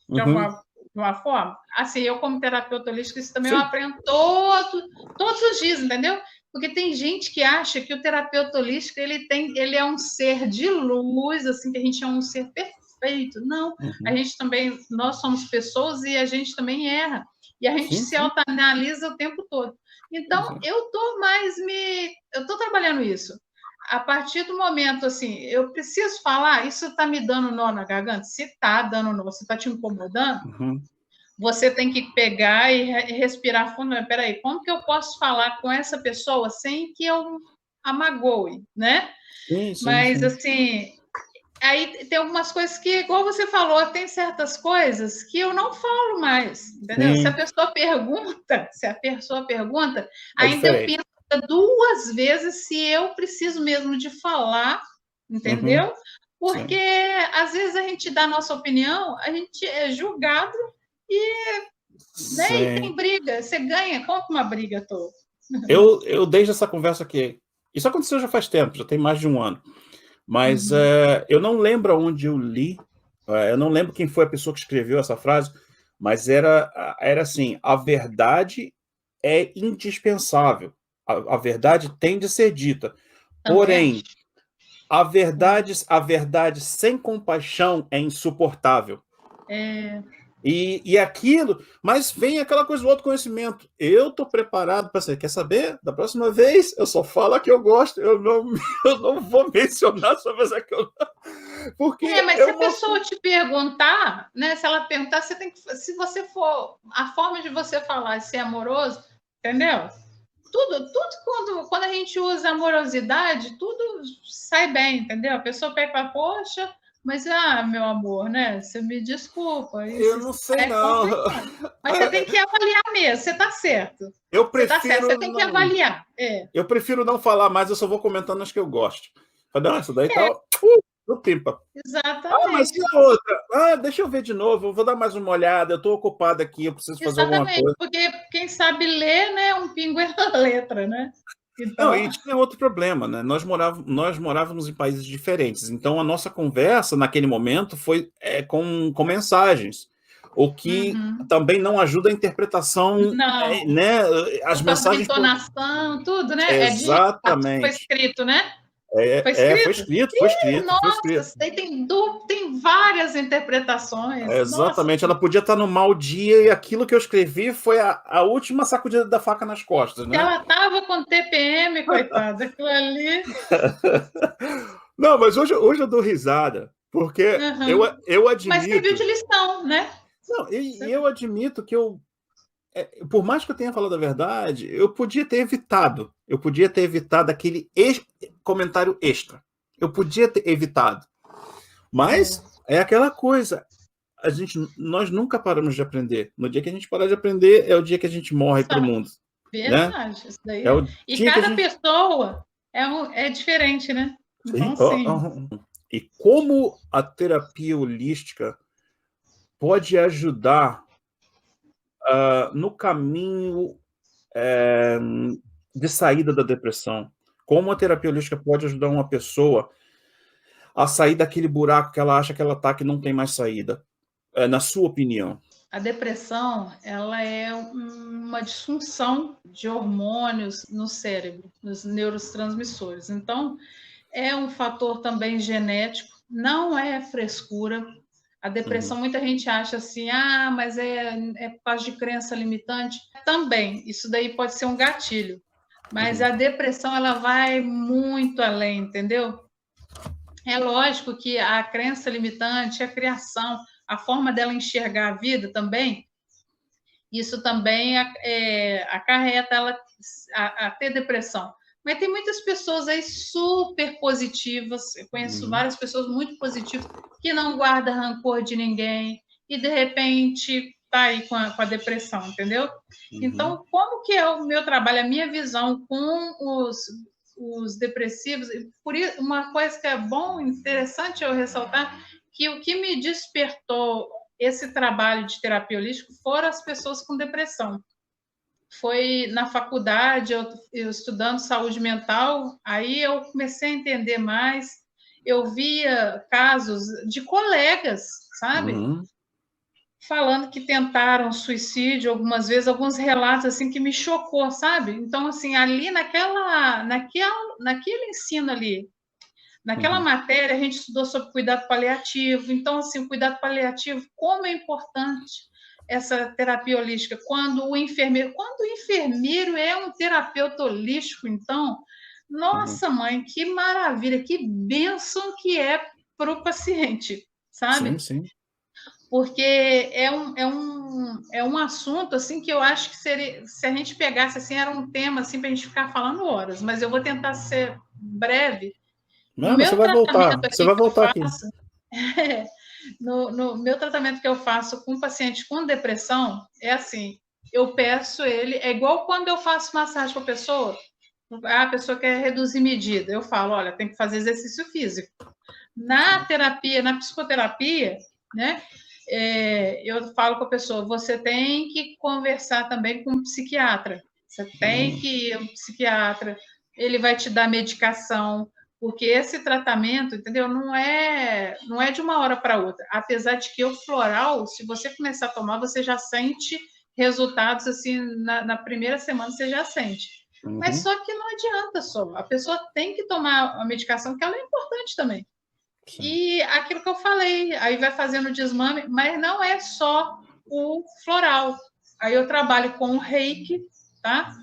de uma forma? Assim, eu como terapeuta holística, isso também eu aprendo todos os dias, entendeu? Porque tem gente que acha que o terapeuta holístico ele é um ser de luz, assim, que a gente é um ser perfeito. Não, a gente também, nós somos pessoas e a gente também erra. E a gente se autoanalisa o tempo todo. Então, eu estou trabalhando isso. A partir do momento, assim, eu preciso falar, isso está me dando nó na garganta? Se está dando nó, se está te incomodando, você tem que pegar e respirar fundo. Peraí, como que eu posso falar com essa pessoa sem que eu a magoe, né? Mas, assim, aí tem algumas coisas que, igual você falou, tem certas coisas que eu não falo mais, entendeu? Se a pessoa pergunta, ainda eu penso 2 vezes se eu preciso mesmo de falar, entendeu? Porque, às vezes, a gente dá a nossa opinião, a gente é julgado e tem briga. Você ganha, compra uma briga toda. Eu desde essa conversa aqui, isso aconteceu já faz tempo, já tem mais de 1 ano, mas eu não lembro onde eu li, eu não lembro quem foi a pessoa que escreveu essa frase, mas era assim: a verdade é indispensável, a verdade tem de ser dita, porém, a verdade sem compaixão é insuportável. E aquilo, mas vem aquela coisa do autoconhecimento. Eu estou preparado para ser. Quer saber? Da próxima vez eu só falo a que eu gosto. Eu não vou mencionar sobre essa que eu. Porque mas se a pessoa te perguntar, né? Se ela perguntar, você tem que. Se você for. A forma de você falar e ser amoroso, entendeu? Tudo quando a gente usa amorosidade, tudo sai bem, entendeu? A pessoa pega para, poxa. Mas, meu amor, né? Você me desculpa. Eu não sei, não. Mas você tem que avaliar mesmo. Você está certo. Eu prefiro. Você, você tem que avaliar. Eu prefiro não falar mais, eu só vou comentando as que eu gosto. Não, essa daí tá. No pimpa. Exatamente. Mas e a outra? Deixa eu ver de novo, eu vou dar mais uma olhada, eu estou ocupado aqui, eu preciso fazer alguma coisa. Porque quem sabe ler, né? Um pingo é a letra, né? Então... Não, e tinha outro problema, né? Nós morávamos em países diferentes, então a nossa conversa naquele momento foi com mensagens, o que também não ajuda a interpretação, né? As mensagens. Entonação, tudo, né? Exatamente. Foi escrito, né? Foi escrito. Nossa, tem várias interpretações. Exatamente, nossa. Ela podia estar no mau dia e aquilo que eu escrevi foi a última sacudida da faca nas costas, né? Ela estava com TPM, coitada, aquilo ali. Não, mas hoje eu dou risada, porque eu admito... Mas serviu de lição, né? Não, e eu admito que eu por mais que eu tenha falado a verdade, eu podia ter evitado. Eu podia ter evitado aquele comentário extra. Eu podia ter evitado. Mas é aquela coisa. Nós nunca paramos de aprender. No dia que a gente parar de aprender, é o dia que a gente morre para o mundo. Né? Verdade, isso daí É o E dia que a cada gente... pessoa é diferente, né? Então, sim. E como a terapia holística pode ajudar no caminho de saída da depressão? Como a terapia holística pode ajudar uma pessoa a sair daquele buraco que ela acha que ela está, que não tem mais saída? Na sua opinião? A depressão, ela é uma disfunção de hormônios no cérebro, nos neurotransmissores. Então, é um fator também genético, não é frescura. A depressão, muita gente acha assim, mas é por causa de crença limitante. Também, isso daí pode ser um gatilho. Mas a depressão, ela vai muito além, entendeu? É lógico que a crença limitante, a criação, a forma dela enxergar a vida também, isso também acarreta ela a ter depressão. Mas tem muitas pessoas aí super positivas, eu conheço várias pessoas muito positivas, que não guardam rancor de ninguém, e de repente tá aí com a depressão, entendeu? Então, como que é o meu trabalho, a minha visão com os depressivos? Por isso, uma coisa que é bom, interessante eu ressaltar, que o que me despertou esse trabalho de terapia holística foram as pessoas com depressão. Foi na faculdade, eu estudando saúde mental, aí eu comecei a entender mais, eu via casos de colegas, sabe? Falando que tentaram suicídio algumas vezes, alguns relatos assim que me chocou, sabe? Então, assim, ali naquele ensino ali, naquela matéria, a gente estudou sobre cuidado paliativo. Então, assim, o cuidado paliativo, como é importante essa terapia holística. Quando o enfermeiro é um terapeuta holístico, então, nossa, mãe, que maravilha, que bênção que é para o paciente, sabe? Sim, sim. Porque é um assunto assim que eu acho que seria, se a gente pegasse assim, era um tema assim para a gente ficar falando horas, mas eu vou tentar ser breve. No Não, mas você meu vai voltar. tratamento Você aqui vai que eu voltar aqui. faço, no meu tratamento que eu faço com paciente com depressão, é assim, eu peço ele, é igual quando eu faço massagem com a pessoa quer reduzir medida, eu falo, olha, tem que fazer exercício físico. Na terapia, na psicoterapia, né, eu falo com a pessoa, você tem que conversar também com um psiquiatra, você tem que ir ao psiquiatra, ele vai te dar medicação, porque esse tratamento, entendeu, não é de uma hora para outra, apesar de que o floral, se você começar a tomar, você já sente resultados, assim, na primeira semana você já sente. Mas só que não adianta só, a pessoa tem que tomar a medicação, que ela é importante também. Sim. E aquilo que eu falei, aí vai fazendo desmame, mas não é só o floral. Aí eu trabalho com o reiki, tá?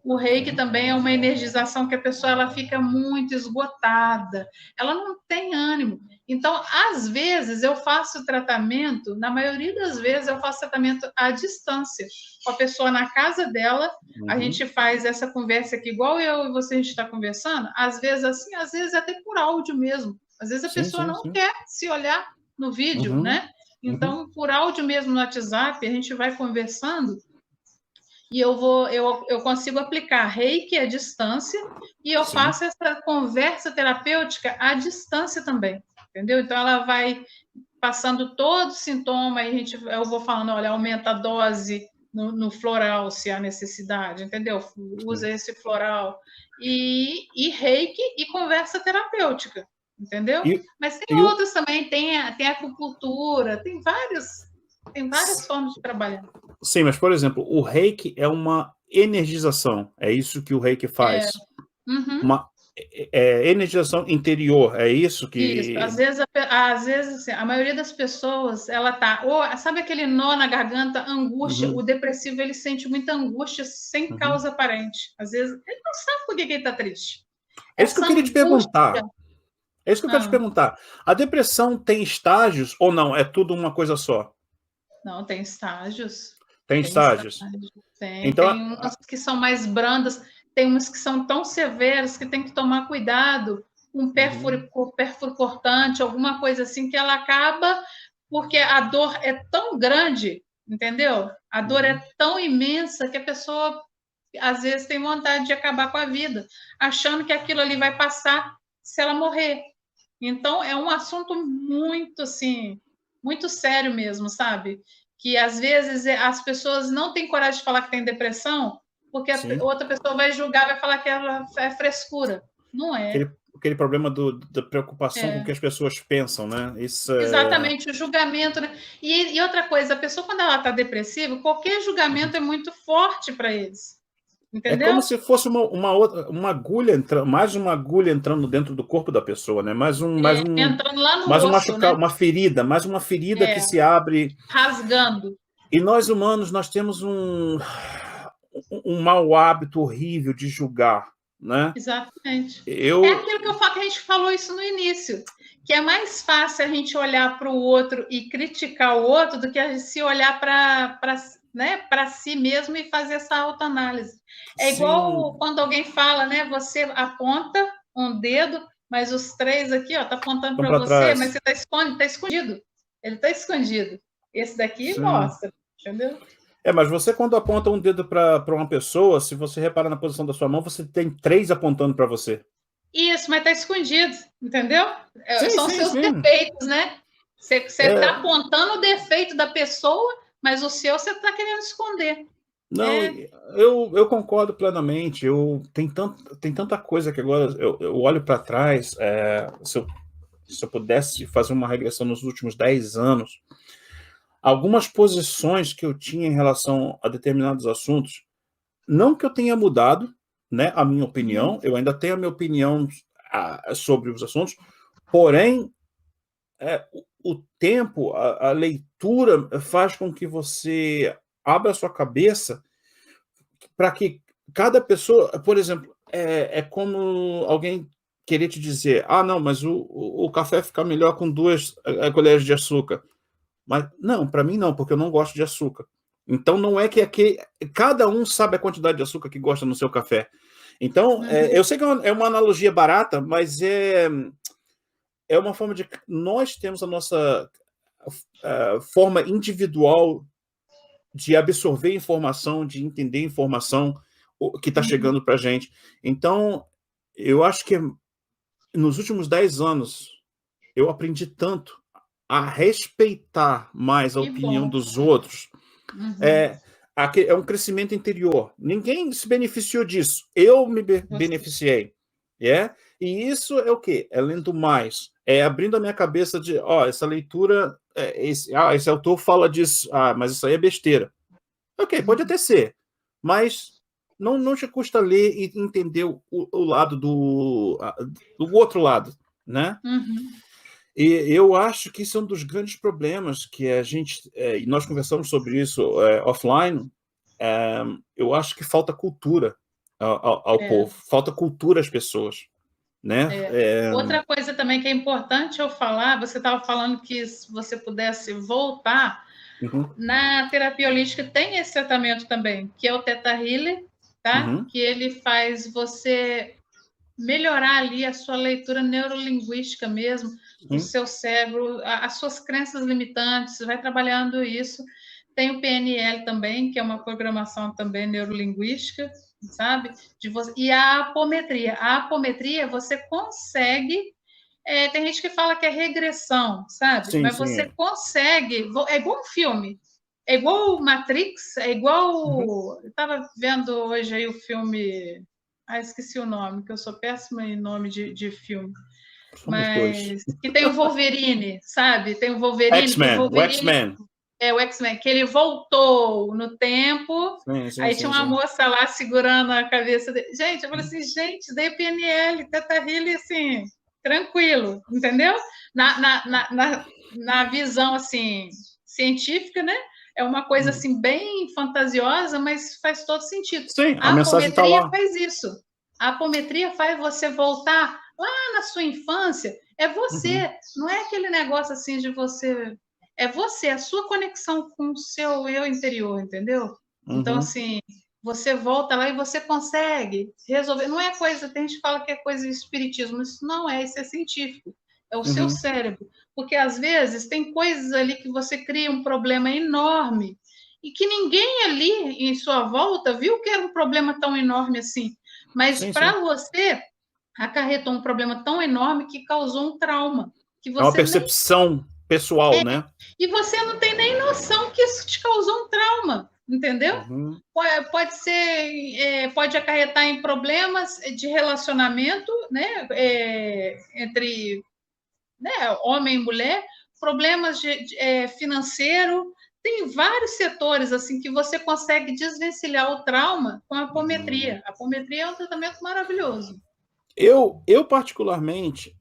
O reiki também é uma energização que a pessoa ela fica muito esgotada, ela não tem ânimo. Então, às vezes, eu faço tratamento, na maioria das vezes, eu faço tratamento à distância, com a pessoa na casa dela, a gente faz essa conversa aqui, igual eu e você, a gente está conversando, às vezes assim, às vezes até por áudio mesmo. Às vezes a pessoa não quer se olhar no vídeo, né? Então, por áudio mesmo no WhatsApp, a gente vai conversando e eu consigo aplicar reiki à distância e eu faço essa conversa terapêutica à distância também, entendeu? Então, ela vai passando todo o sintoma e eu vou falando, olha, aumenta a dose no floral, se há necessidade, entendeu? Usa esse floral. E reiki e conversa terapêutica, entendeu? Mas tem outros também, tem a acupuntura, tem várias formas de trabalhar. Sim, mas, por exemplo, o reiki é uma energização. É isso que o reiki faz. Uma energização interior. É isso que... Isso. Às vezes assim, a maioria das pessoas, ela tá... sabe aquele nó na garganta, angústia? O depressivo, ele sente muita angústia sem causa aparente. Às vezes, ele não sabe por que ele está triste. É isso que eu queria te perguntar. É isso que eu quero te perguntar. A depressão tem estágios ou não? É tudo uma coisa só? Não, tem estágios. Tem Tem estágios. estágio. Tem, Então, tem umas que são mais brandas, tem umas que são tão severas que tem que tomar cuidado, um pérfuro cortante, alguma coisa assim, que ela acaba, porque a dor é tão grande, entendeu? A dor é tão imensa que a pessoa, às vezes, tem vontade de acabar com a vida, achando que aquilo ali vai passar se ela morrer. Então, é um assunto muito, assim, muito sério mesmo, sabe? Que, às vezes, as pessoas não têm coragem de falar que tem depressão, porque a sim. outra pessoa vai julgar, vai falar que ela é frescura. Não é. Aquele problema da preocupação com o É. que as pessoas pensam, né? Isso é... Exatamente, o julgamento, né? E outra coisa, a pessoa, quando ela está depressiva, qualquer julgamento é muito forte para eles. É Entendeu? como se fosse uma agulha entrando, mais uma agulha entrando dentro do corpo da pessoa, né? Entrando lá no mais um osso, machucar, né? uma ferida, mais uma ferida que se abre. Rasgando. E nós humanos, nós temos um mau hábito horrível de julgar, né? Exatamente. É Eu, aquilo que eu falo, que a gente falou isso no início, que é mais fácil a gente olhar para o outro e criticar o outro do que a gente se olhar para si mesmo e fazer essa autoanálise. É igual sim, quando alguém fala, né? Você aponta um dedo, mas os três aqui, ó, tá apontando vamos para para você, mas trás. você tá escondido. Ele está escondido. Esse daqui Sim. mostra, entendeu? Mas você, quando aponta um dedo para uma pessoa, se você repara na posição da sua mão, você tem 3 apontando para você. Isso, mas está escondido, entendeu? Sim, São sim, seus sim. defeitos, né? Você está apontando o defeito da pessoa, mas o seu você está querendo esconder. Não, eu concordo plenamente. Tem tanta coisa que agora eu olho para trás. Se eu pudesse fazer uma regressão nos últimos 10 anos, algumas posições que eu tinha em relação a determinados assuntos, não que eu tenha mudado, né, a minha opinião, eu ainda tenho a minha opinião sobre os assuntos, porém, o tempo, a leitura faz com que você abra a sua cabeça para que cada pessoa, por exemplo, é como alguém querer te dizer, não, mas o café fica melhor com 2 colheres de açúcar. Mas não, para mim não, porque eu não gosto de açúcar. Então não é que cada um sabe a quantidade de açúcar que gosta no seu café. Então, eu sei que é uma analogia barata, mas é uma forma de... Nós temos a nossa forma individual de absorver informação, de entender informação que está chegando para a gente. Então, eu acho que nos últimos 10 anos eu aprendi tanto a respeitar mais a Que opinião bom. dos outros. É um crescimento interior. Ninguém se beneficiou disso. Eu me beneficiei. E isso é o quê? É lendo mais. É abrindo a minha cabeça de, essa leitura, esse autor fala disso, mas isso aí é besteira. Ok, pode até ser, mas não te custa ler e entender o lado do outro lado, né? E eu acho que isso é um dos grandes problemas que a gente, e nós conversamos sobre isso offline, eu acho que falta cultura ao povo, falta cultura às pessoas, né? Outra coisa também que é importante eu falar, você estava falando que se você pudesse voltar, na terapia holística tem esse tratamento também, que é o Theta Healing, tá? Que ele faz você melhorar ali a sua leitura neurolinguística mesmo, do seu cérebro, as suas crenças limitantes, vai trabalhando isso. Tem o PNL também, que é uma programação também neurolinguística, sabe? E a apometria. A apometria você consegue... tem gente que fala que é regressão, sabe? Sim, Mas sim. você consegue... É igual um filme. É igual Matrix, é igual... Eu estava vendo hoje aí o filme... esqueci o nome, que eu sou péssima em nome de filme. Somos dois. Mas que tem o Wolverine, sabe? Tem o Wolverine, que o X-Men, o Wolverine... X-Men. O X-Men, que ele voltou no tempo, aí tinha uma moça lá segurando a cabeça dele. Gente, eu falei assim, gente, daí PNL, Theta Healing, assim, tranquilo, entendeu? Na visão, assim, científica, né? É uma coisa, assim, bem fantasiosa, mas faz todo sentido. Sim, a A mensagem está apometria lá. faz isso. A apometria faz você voltar lá na sua infância. É você, não é aquele negócio, assim, de você... é você, a sua conexão com o seu eu interior, entendeu? Então, assim, você volta lá e você consegue resolver. Não é coisa, tem gente que fala que é coisa de espiritismo, isso não é, isso é científico. É o seu cérebro. Porque, às vezes, tem coisas ali que você cria um problema enorme e que ninguém ali em sua volta viu que era um problema tão enorme assim. Mas para você, acarretou um problema tão enorme que causou um trauma. Que É uma você nem. percepção pessoal, né? E você não tem nem noção que isso te causou um trauma, entendeu? Pode ser, pode acarretar em problemas de relacionamento, né? Entre, né, homem e mulher, problemas de financeiro. Tem vários setores assim que você consegue desvencilhar o trauma com a apometria. A apometria é um tratamento maravilhoso. Eu particularmente,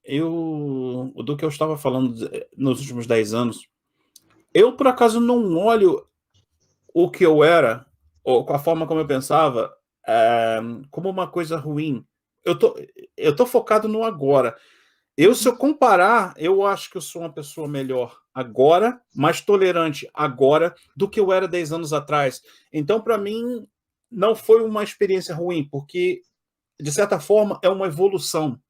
do que eu estava falando nos últimos 10 anos, eu, por acaso, não olho o que eu era, ou com a forma como eu pensava, como uma coisa ruim. Eu tô focado no agora. Se eu comparar, eu acho que eu sou uma pessoa melhor agora, mais tolerante agora, do que eu era 10 anos atrás. Então, para mim, não foi uma experiência ruim, porque, de certa forma, é uma evolução.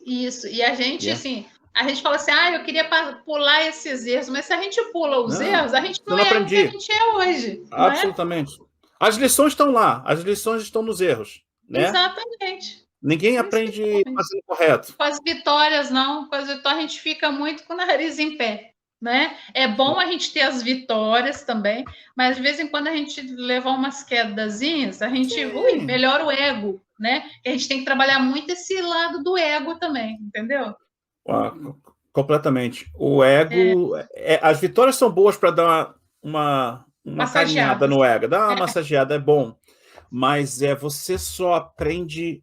Isso, e a gente, assim, a gente fala assim, eu queria pular esses erros, mas se a gente pula os Não, erros, a gente eu não não é o que a aprendi. gente é hoje, não é? Absolutamente. As lições estão lá, as lições estão nos erros, né? Exatamente. Ninguém aprende fazendo correto. Com as vitórias, não. Com as vitórias, a gente fica muito com o nariz em pé, né? É bom a gente ter as vitórias também, mas de vez em quando a gente leva umas quedazinhas, a gente melhora o ego, né? E a gente tem que trabalhar muito esse lado do ego também, entendeu? Completamente. O ego. As vitórias são boas para dar uma carinhada no ego, dar uma massageada é bom, mas você só aprende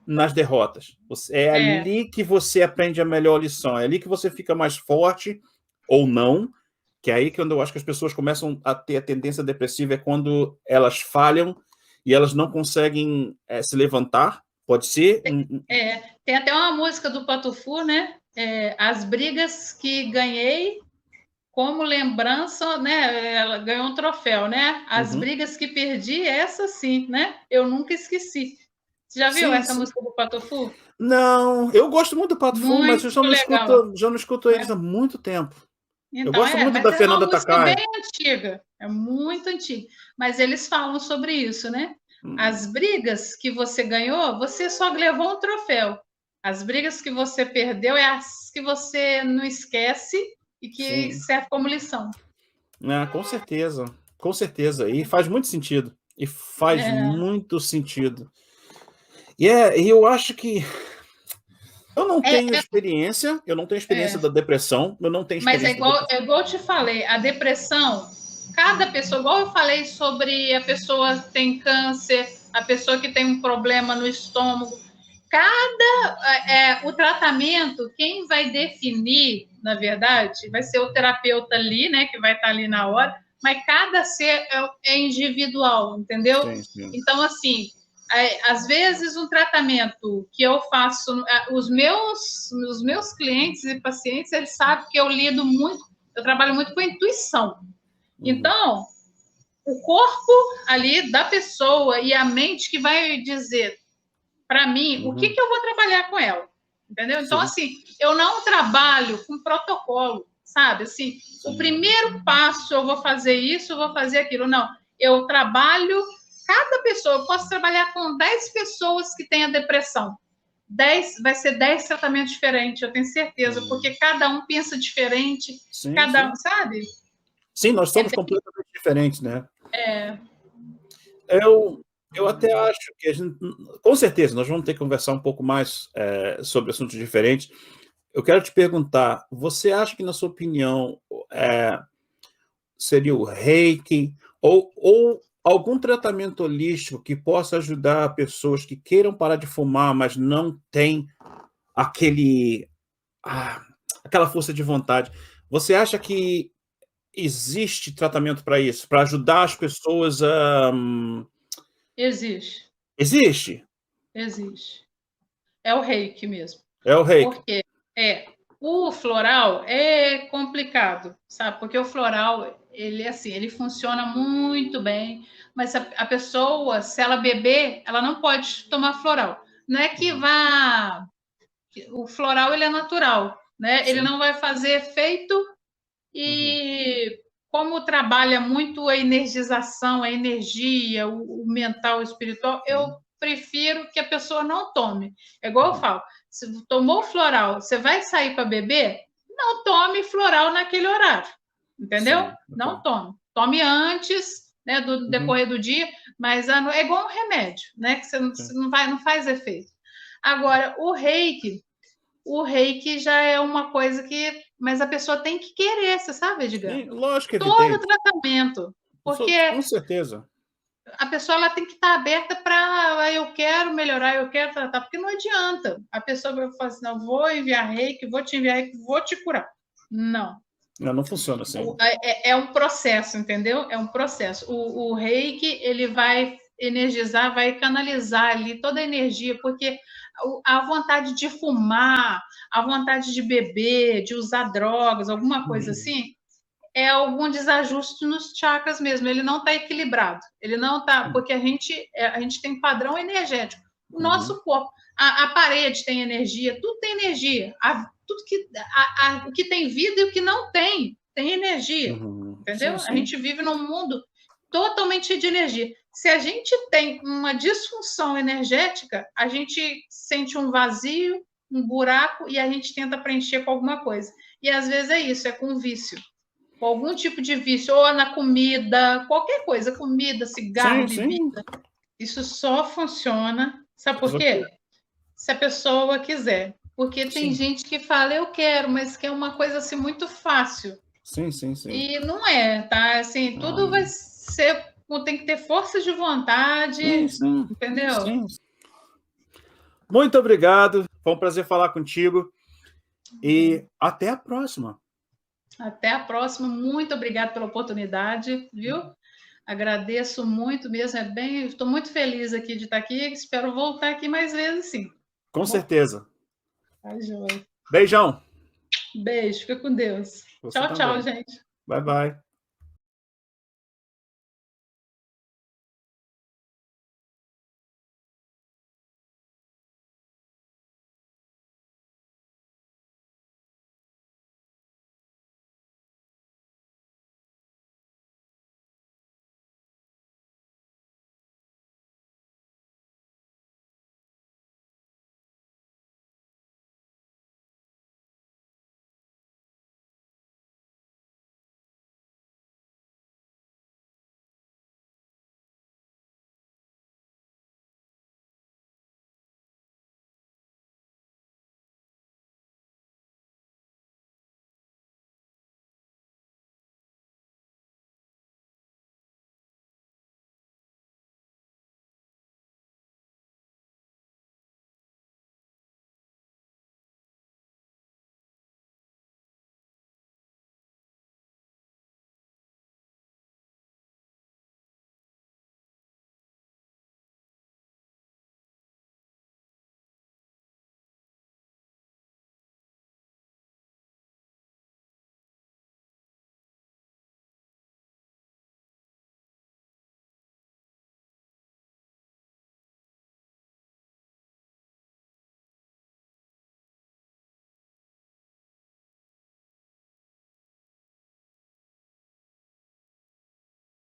nas derrotas. É ali que você aprende a melhor lição, é ali que você fica mais forte ou não, que é aí que eu acho que as pessoas começam a ter a tendência depressiva, é quando elas falham e elas não conseguem se levantar. Pode ser. Tem até uma música do Patufu, né? As brigas que ganhei como lembrança, né? Ela ganhou um troféu, né? As brigas que perdi, essa sim, né? Eu nunca esqueci. Você já viu essa música do Patufu? Não, eu gosto muito do Pato Fu, mas eu já não escuto eles há muito tempo. Eu Então, gosto muito mas da é uma Fernanda música bem Takai. antiga, é muito antiga. Mas eles falam sobre isso, né? As brigas que você ganhou, você só levou um troféu. As brigas que você perdeu é as que você não esquece e que serve como lição. Com certeza, com certeza. E faz muito sentido. E faz muito sentido. E eu acho que eu não tenho experiência da depressão, eu não tenho Mas experiência da depressão. igual eu te falei, a depressão, cada pessoa, igual eu falei sobre a pessoa que tem câncer, a pessoa que tem um problema no estômago, o tratamento, quem vai definir, na verdade, vai ser o terapeuta ali, né, que vai estar ali na hora, mas cada ser é individual, entendeu? Sim. Então, assim, às vezes um tratamento que eu faço, os meus clientes e pacientes, eles sabem que eu lido muito, eu trabalho muito com intuição. Então, o corpo ali da pessoa e a mente que vai dizer para mim o que eu vou trabalhar com ela, entendeu? Então, assim, eu não trabalho com protocolo, sabe? Assim, o primeiro passo eu vou fazer isso, eu vou fazer aquilo. Não, eu trabalho cada pessoa, eu posso trabalhar com 10 pessoas que têm a depressão. 10, vai ser 10 tratamentos diferentes, eu tenho certeza, porque cada um pensa diferente, um, sabe? Sim, nós somos completamente diferentes, né? É. Eu até acho que a gente, com certeza, nós vamos ter que conversar um pouco mais sobre assuntos diferentes. Eu quero te perguntar, você acha que, na sua opinião, seria o Reiki ou algum tratamento holístico que possa ajudar pessoas que queiram parar de fumar, mas não têm aquela força de vontade? Você acha que existe tratamento para isso, para ajudar as pessoas a... Existe. Existe? Existe. É o reiki mesmo. É o Reiki. Por quê? O floral é complicado, sabe? Porque o floral, ele assim, ele funciona muito bem, mas a pessoa, se ela beber, ela não pode tomar floral. Não é que vá... O floral, ele é natural, né? Ele Sim. não vai fazer efeito Uhum. e como trabalha muito a energização, a energia, o mental, o espiritual, eu Sim. prefiro que a pessoa não tome. É igual eu Uhum. falo, se tomou floral, você vai sair para beber? Não tome floral naquele horário, entendeu? Sim. Não Ok. tome. Tome antes, né, do Uhum. decorrer do dia, mas é igual um remédio, né, que você Sim. não faz efeito. Agora, o reiki já é uma coisa que. Mas a pessoa tem que querer, você sabe, Edgar? Sim, lógico, Todo evidente. tratamento. Porque Com certeza. a pessoa ela tem que estar aberta para eu quero melhorar, eu quero tratar, porque não adianta. A pessoa vai falar assim, não, vou enviar reiki, vou te enviar reiki, vou te curar. Não. Não, não funciona assim. É um processo, entendeu? É um processo. O reiki, ele vai energizar, vai canalizar ali toda a energia, porque a vontade de fumar, a vontade de beber, de usar drogas, alguma coisa Uhum. assim, é algum desajuste nos chakras mesmo. Ele não está equilibrado. Ele não está, Sim. porque a gente tem padrão energético. O Uhum. nosso corpo, a parede tem energia, tudo tem energia. Tudo que, o que tem vida e o que não tem energia. Uhum. Sim, Entendeu? A sim. gente vive num mundo totalmente cheio de energia. Se a gente tem uma disfunção energética, a gente sente um vazio, um buraco e a gente tenta preencher com alguma coisa. E às vezes é isso, é com vício, com algum tipo de vício, ou na comida, qualquer coisa, comida, cigarro, Sim, bebida. sim. Isso só funciona, sabe por Só quê? que- Se a pessoa quiser. Porque tem Sim, gente que fala, eu quero, mas quer uma coisa assim muito fácil. sim, sim, sim. E não é, tá? Assim, tudo vai ser. Tem que ter força de Sim, vontade, sim, entendeu? sim. Muito obrigado. Foi um prazer falar contigo. E até a próxima. Até a próxima. Muito obrigada pela oportunidade, viu? Agradeço muito mesmo. Estou muito feliz aqui de estar aqui. Espero voltar aqui mais vezes, sim. Com Tá bom? certeza. Tá, joia. Beijão. Beijo, fica com Deus. Você Tchau, tchau, também. gente. Bye, bye.